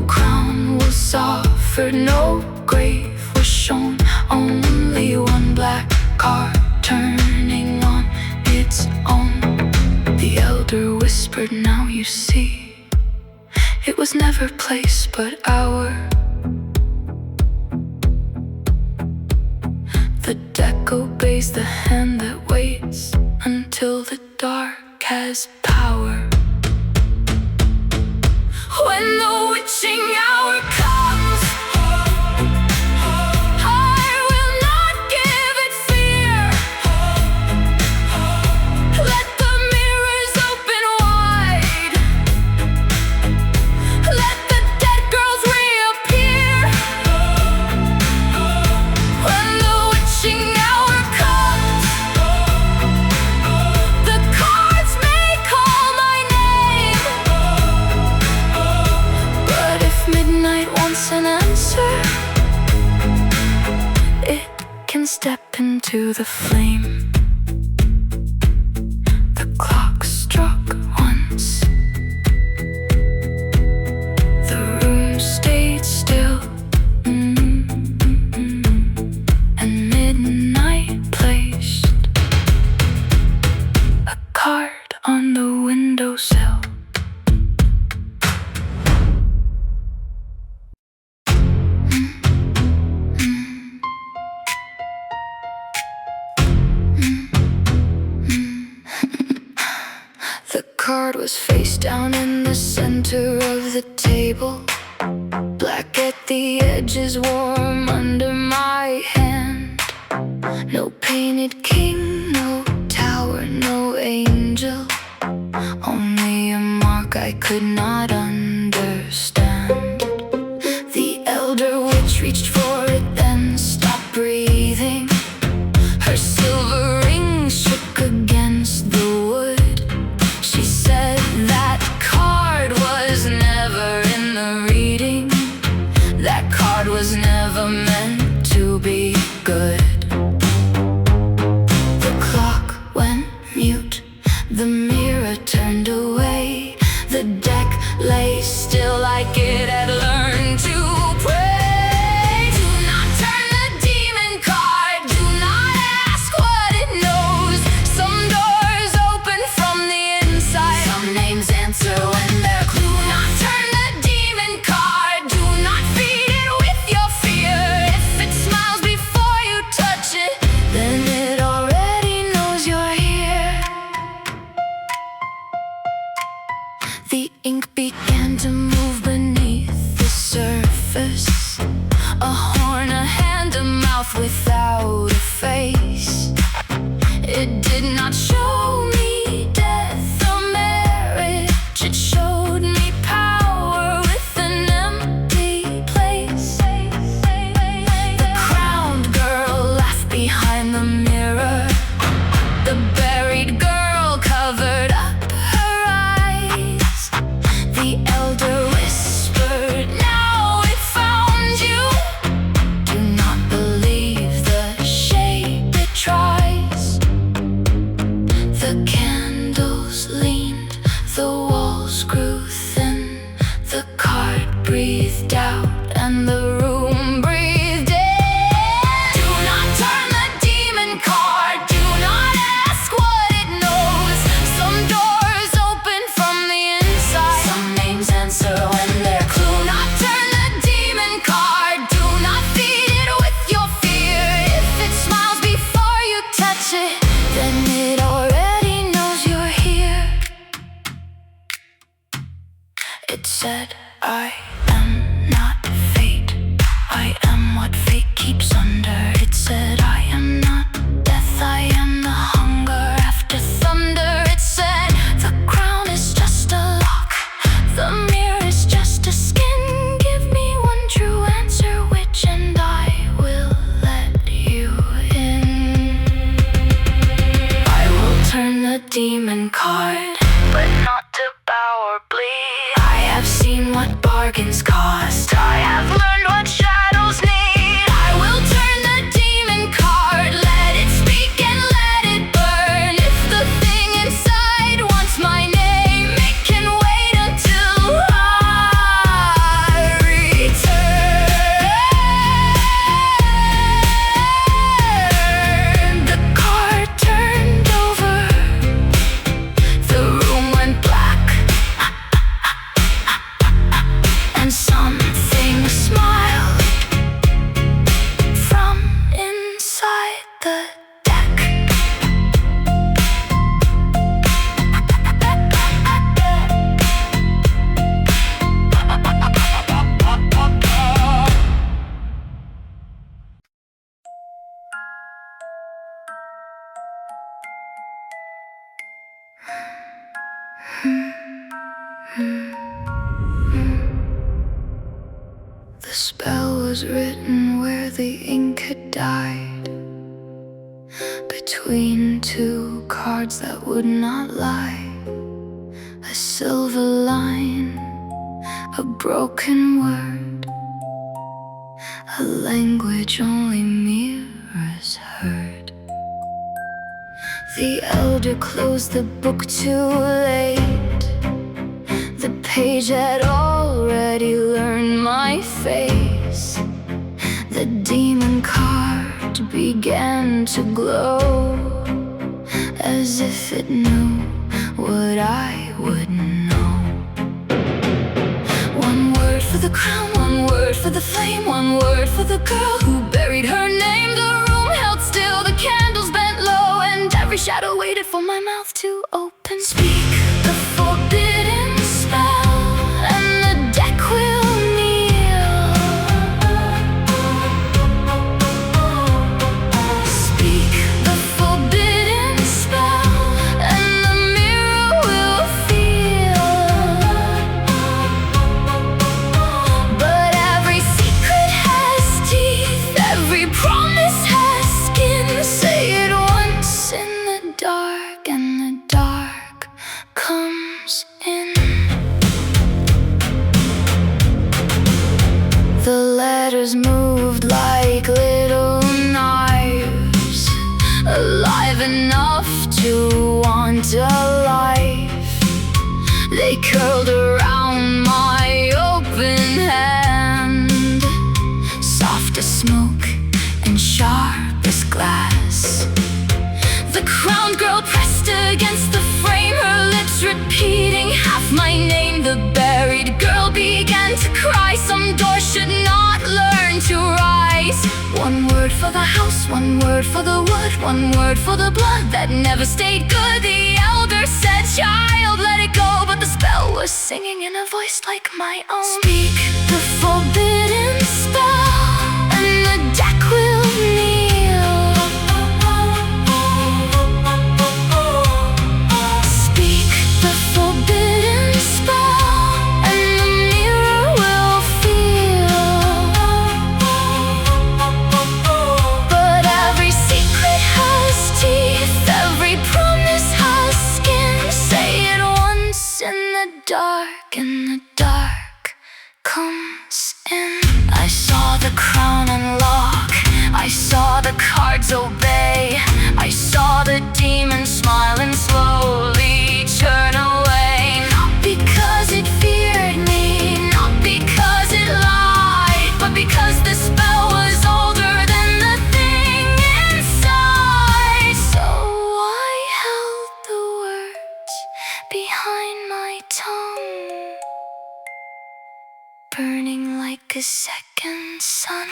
crown was offered, no grave was shown. Only one black car turning on its own. The elder whispered, now you see, it was never place but hour. The deck obeys the hand that waits until the dark has power. When the witching hour comes, I will not give it fear. Let the mirrors open wide. Let the dead girls reappear. When the witching hour comes, the cards may call my name, but if midnight wants an answer, it can step into the flame. The clock struck once. The room stayed still. And midnight placed a card on the windowsill. The card was face down in the center of the table. Black at the edges, warm under my hand. No painted king, no tower, no angel. Only a mark I could not understand. The elder witch reached for it, then stopped breathing. Her silver ring shook against the wood. She said that card was never in the reading. That card was never meant to be good. The clock went mute, the mirror turned away. The deck lay still like it had learned to pray. Do not turn the demon card, do not ask what it knows. Some doors open from the inside, some names answer when they're closed. Do not turn the demon card, do not feed it with your fear. If it smiles before you touch it, then it already knows you're here. The ink began to move beneath the surface. A horn, a hand, a mouth without a face. It did not show me death or marriage. It showed me power with an empty place. The crowned girl laughed behind the mirror. The buried girl covered up her eyes. The elder whispered, now it found you. Do not believe the shape it tries. The candles leaned, the walls grew thin. The card breathed out and the room breathed in. Do not turn the demon card, do not ask what it knows. Some doors open from the inside, some names answer when they're closed. Do not turn the demon card, do not feed it with your fear. If it smiles before you touch it, then it already knows you're here. It said, I am not fate, I am what fate keeps under. It said, I am not death, I am the hunger after thunder. It said, the crown is just a lock, the mirror is just a skin. Give me one true answer, witch, and I will let you in. I will turn the demon card, but not devour or bleed. I have seen what bargains cost, I have learned what shadows need. I will turn The spell was written where the ink had died, between two cards that would not lie. A silver line, a broken word, a language only mirrors heard. The elder closed the book too late. The page had already learned my face. The demon card began to glow, as if it knew what I would know. One word for the crown, one word for the flame, one word for the girl who buried her name. The room held still, the candles bent low, and every shadow waited for my mouth to open. Speak the forbidden spell, and the deck will kneel. Speak the forbidden spell, and the mirror will feel. But every secret has teeth, every promise has skin. Say it once in the dark, and the dark comes in. The letters moved like little knives, alive enough to want a life. They curled around my open hand, soft as smoke and sharp as glass. The crowned girl pressed against the frame, her lips repeating half my name. The buried girl began to cry. Some door should not learn to rise. One word for the house, one word for the wood, one word for the blood that never stayed good. The elder said, child, let it go, but the spell was singing in a voice like my own. Speak the forbidden spell, and the deck will kneel. Speak the forbidden spell, and the mirror will feel. But every secret has teeth, every promise has skin. Say it once in the dark, and the dark comes in. I saw the crown unlock, I saw the cards obey, I saw the demon smile and slowly turn away. Not because it feared me, not because it lied, but because the spell was older than the thing inside. So I held the words behind my tongue, burning like a second sun.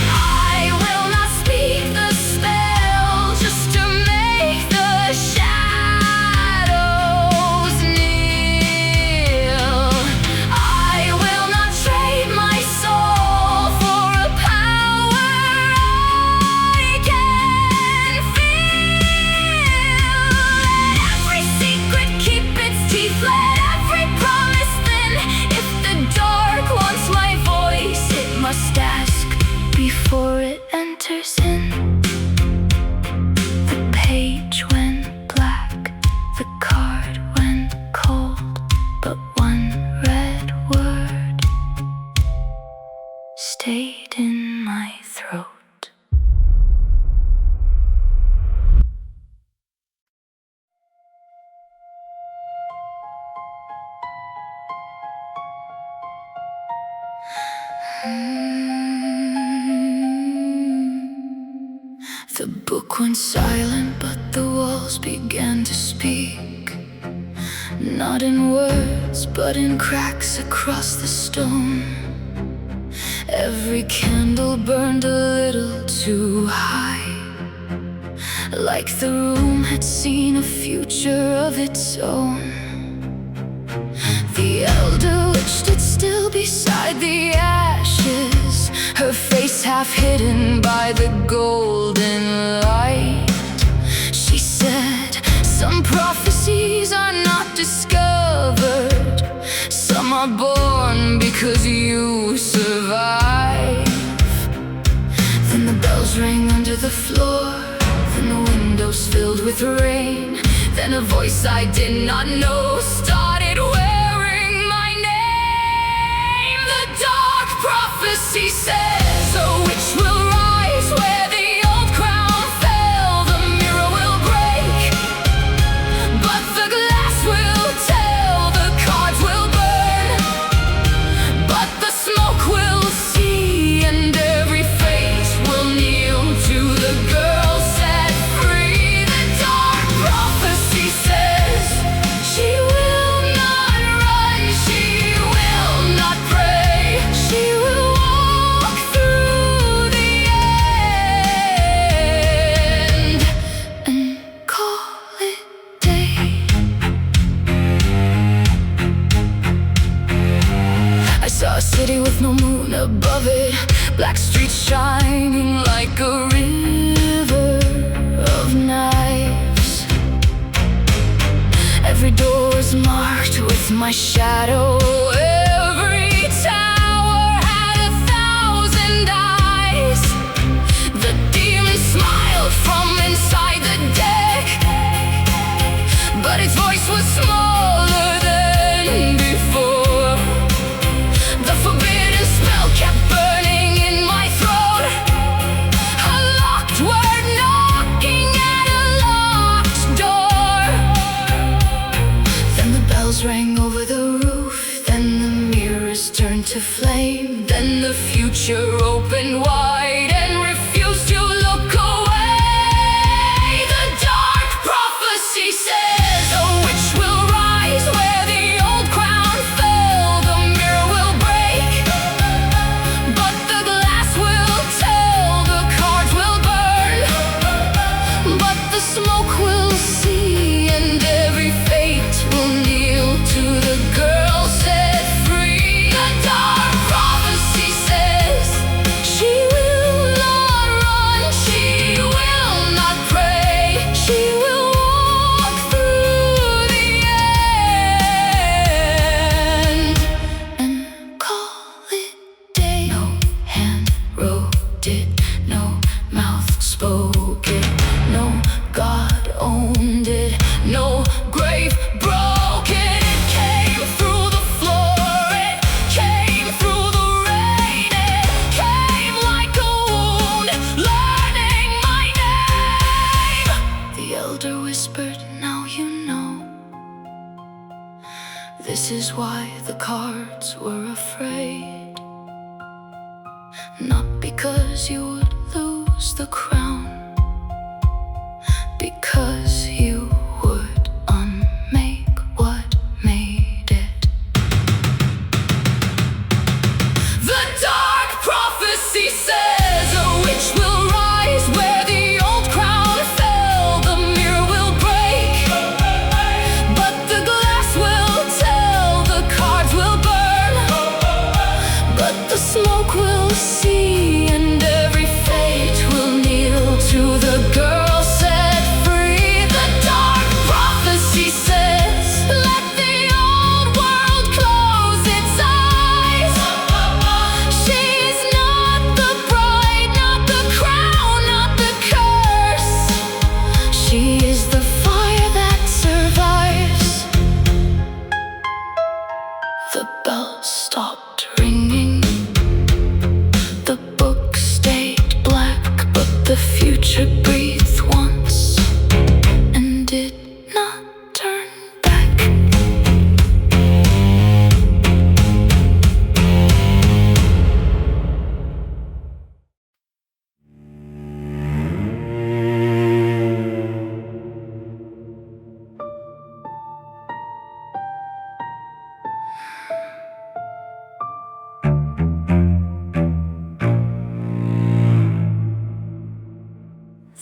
I will not speak the spell just to make the shadows kneel. I will not trade my soul for a power I can feel. Let every secret keep its teeth, let every promise thin. If the dark wants my voice, it must ask before it enters in. The page went black, the card went cold, but one red word stayed in my throat. The book went silent, but the walls began to speak. Not in words, but in cracks across the stone. Every candle burned a little too high, like the room had seen a future of its own. The elder witch stood still beside the ashes, her face half hidden by the golden light. She said, some prophecies are not discovered, some are born because you survive. Then the bells rang under the floor, then the windows filled with rain. Then a voice I did not know started wearing my name. The dark prophecy says a witch will rise where the old crown fell. The mirror will break, but the glass will tell. The cards will burn, but the smoke will see, and every face will kneel to the girl set free. The dark prophecy says she will not run, she will not pray, she will walk through the end and call it day. I saw a city with no moon above it, black streets shining like a river of knives. Every door's marked with my shadow, every tower had 1,000 eyes. The demon smiled from inside the deck, but its voice was smaller than before. The forbidden spell kept burning in my throat, a locked word knocking at a locked door. Then the bells rang over the roof, then the mirrors turned to flame. Then the future opened wide and refused to look away. The dark prophecy says a witch will rise where the old crown fell. The mirror will break, but the glass will tell. The cards will burn, but the smoke will see, and every fate will kneel to the girl set free. The dark prophecy says she will not run, she will not pray, she will walk through the end and call it day. No hand wrote it, no mouth spoke it, no God owned it, no grave broke it. It came through the floor, it came through the rain, it came like a wound, learning my name. The elder whispered, now you know. This is why the cards were afraid, not because you would lose the crown, because you would unmake what made it. The dark prophecy says a witch will rise where the old crown fell. The mirror will break, but the glass will tell. The cards will burn, but the smoke will see, and every fate will kneel to the girl set free. The dark prophecy says let the old world close its eyes. She's not the bride, not the crown, not the curse. She is the fire that survives. The bells stopped ringing, the book stayed black, but the future breathed once and did not turn back.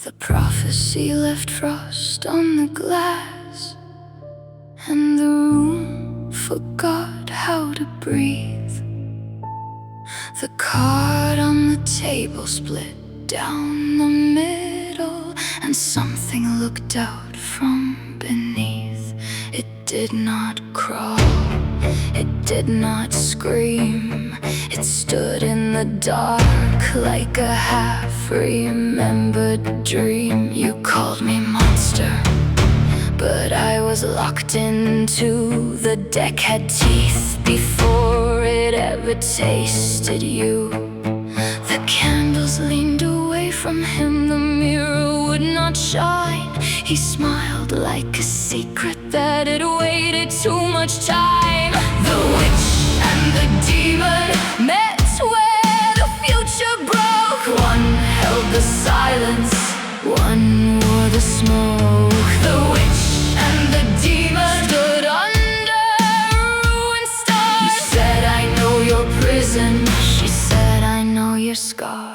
The prophecy left frost on the glass, and the room forgot how to breathe. soul split down the middle, and something looked out from beneath. It did not crawl, it did not scream. It stood in the dark like a half-remembered dream. You called me monster, but I was locked into the deck, had teeth before it ever tasted you. The candles leaned away from him, the mirror would not shine. He smiled like a secret that had waited too much time. The witch and the demon met where the future broke. One held the silence, one wore the smoke. The witch and the demon stood under ruined stars. You said, I know your prison. She said, I know your scars.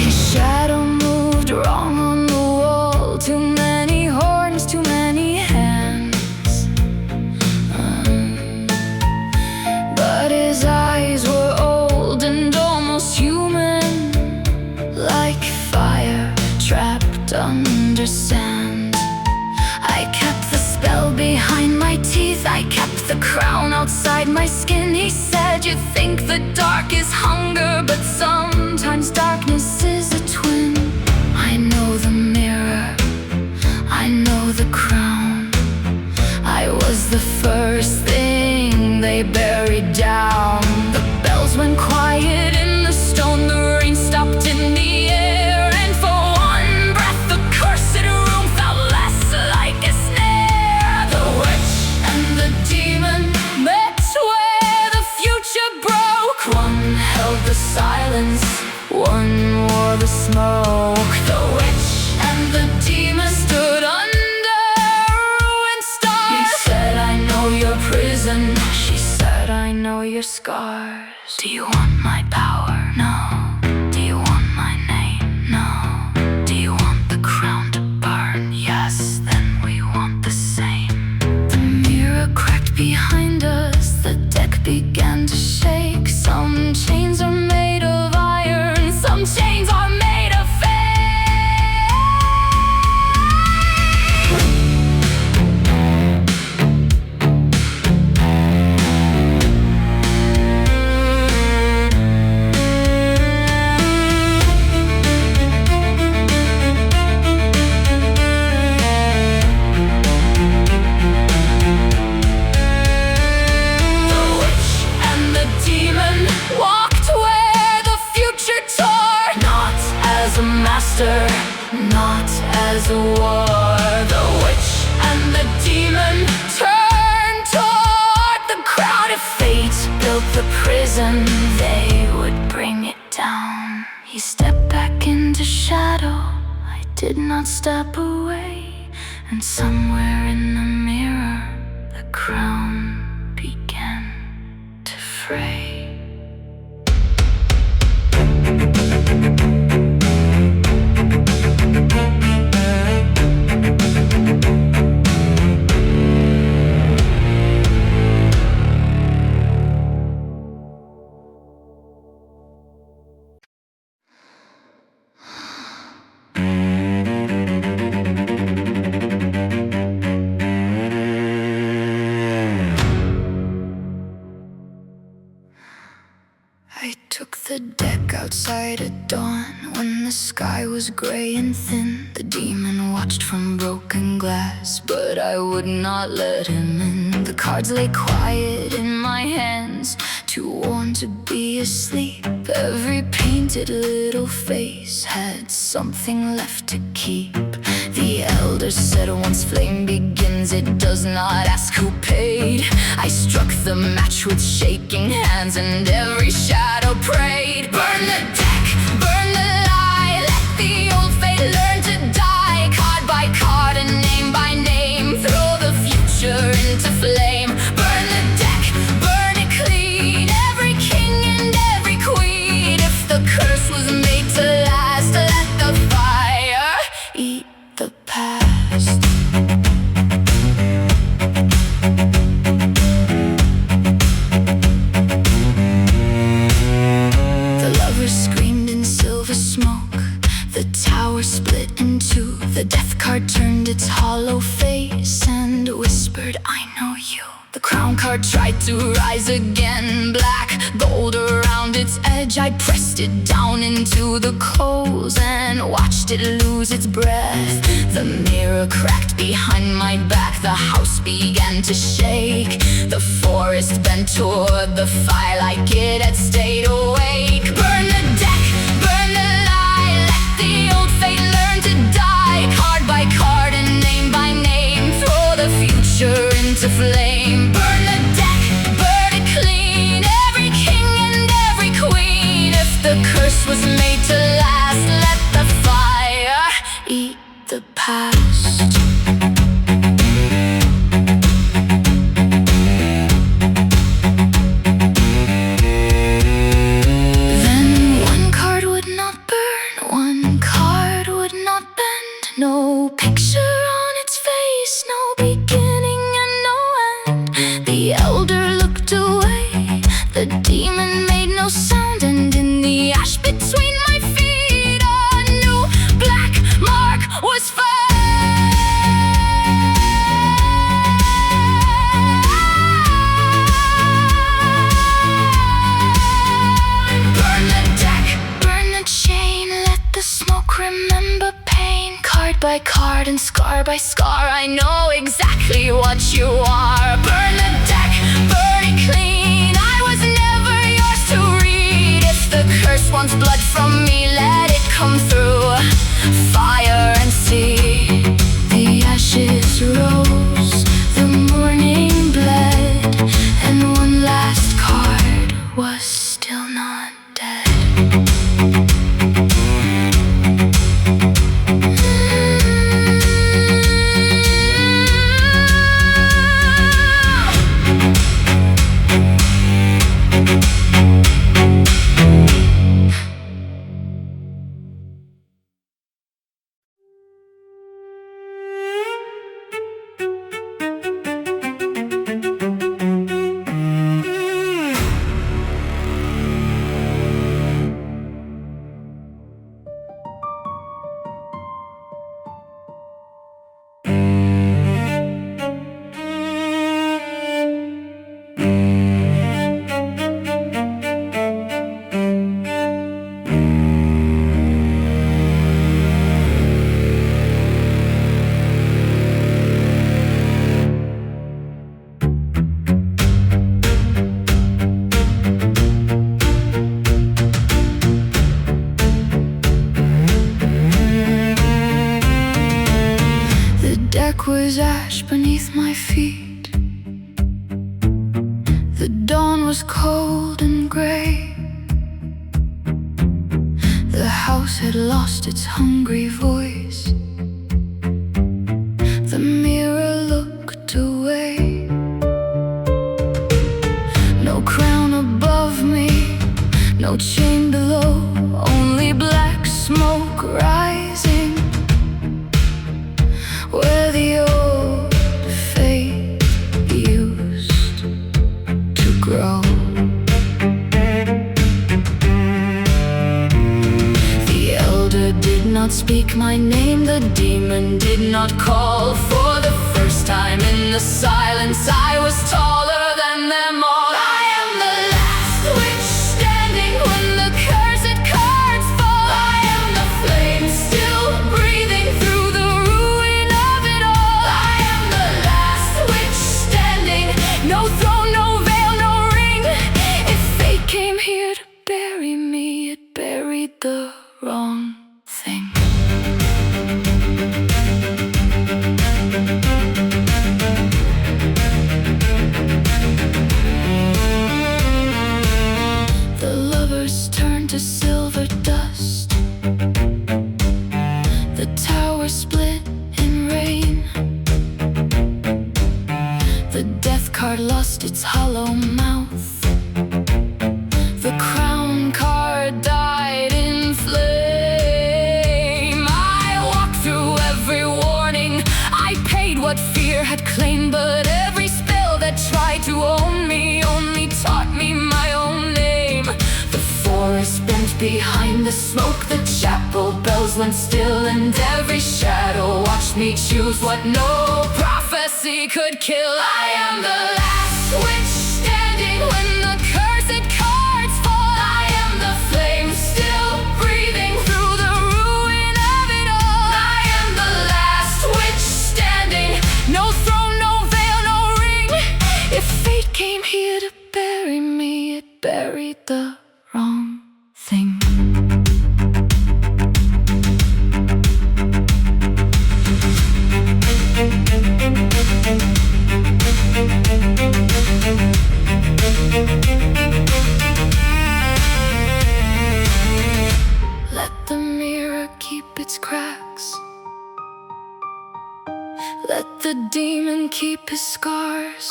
His shadow moved wrong on the wall. Too many horns, too many hands. But his eyes were old and almost human, like fire trapped under sand. I kept the spell behind my teeth, I kept the crown outside my skin. He said, you think the dark is hunger, but sometimes darkness is a twin. I know the mirror, I know the crown. I was the first thing they buried down. The bells went quiet in the stone, the rain stopped in the air, and for one breath the cursed room felt less like a snare. The witch and the demon met where the future broke. One held the silence, one wore the smoke. The witch and the demon stood under ruined stars. You said, I know your prison. She said, I know your scars. Do you want my power? No. Do you want my name? No. Do you want the crown to burn? Yes, then we want the same. The mirror cracked behind us, the deck began to shake. Some chains are made of iron, some chains are made of fate. The witch and the demon walked where the future tore. Not as a master, not as a war. The witch and the demon turned toward the crowd. If fate built the prison, they would bring it down. He stepped back into shadow, I did not step away, and somewhere in the mirror the crown began to fray. I took the deck outside at dawn, when the sky was gray and thin. The demon watched from broken glass, but I would not let him in. The cards lay quiet in my hands, too worn to be asleep. Every painted little face had something left to keep. The elders said once flame begins, it does not ask who paid. I struck the match with shaking hands, and every shadow prayed. Burn the deck, burn the lie, let the old fate learn to die. Card by card and name by name, throw the future into flame. Burn the deck, burn it clean, every king and every queen. If the curse was made to last, let the fire eat the past. The death card turned its hollow face and whispered, I know you. The crown card tried to rise again, black gold around its edge. I pressed it down into the coals and watched it lose its breath. The mirror cracked behind my back, the house began to shake. The forest bent toward the fire like it had stayed awake. Burn the deck, burn the lie, let the old fate learn to die. Card by card and name by name, throw the future into flame. Burn the deck, burn it clean, every king and every queen. If the curse was made to last, let the fire eat the past. Then one card would not burn, one card would not bend. No picture on its face, no beginning and no end. The elder looked away, the demon made no sound. And in the ash between my feet, a new black mark was found. Burn the deck, burn the chain, let the smoke remember pain. Card by card and scar by scar, I know exactly what you are. Burn the deck, burn it clean, I was never yours to read. If the curse wants blood from me, let it come through fire and see. The ashes rose, the morning bled, and one last card was still not dead. Was ash beneath my feet. The dawn was cold and gray. The house had lost its hungry voice. The mirror looked away. No crown above me, no chain below, only black smoke rising where the old faith used to grow. The elder did not speak my name, the demon did not call. For the first time in the silence, I was taller than them all. I am the last witch standing when the cursed cards fall. I am the flame still breathing through the ruin of it all. I am the last witch standing, no throne, no veil, no ring. If fate came here to bury me, it buried the wrong thing. The lovers turned to silver dust. The tower split in rain. The death card lost its hollow mouth. The crown card died in flame. I walked through every warning, I paid what fear had claimed. But every spell that tried to own me only taught me my own name. The forest bent behind the smoke, the chapel bells went still, and every shadow watched me choose what no prophecy could kill. I am the last witch standing when the cursed cards fall. I am the flame still breathing through the ruin of it all. I am the last witch standing, no throne, no veil, no ring. If fate came here to bury me, it buried the wrong thing. Let the mirror keep its cracks. Let the demon keep his scars.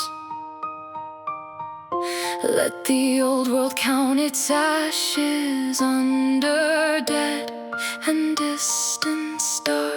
Let the old world count its ashes under dead and distant stars.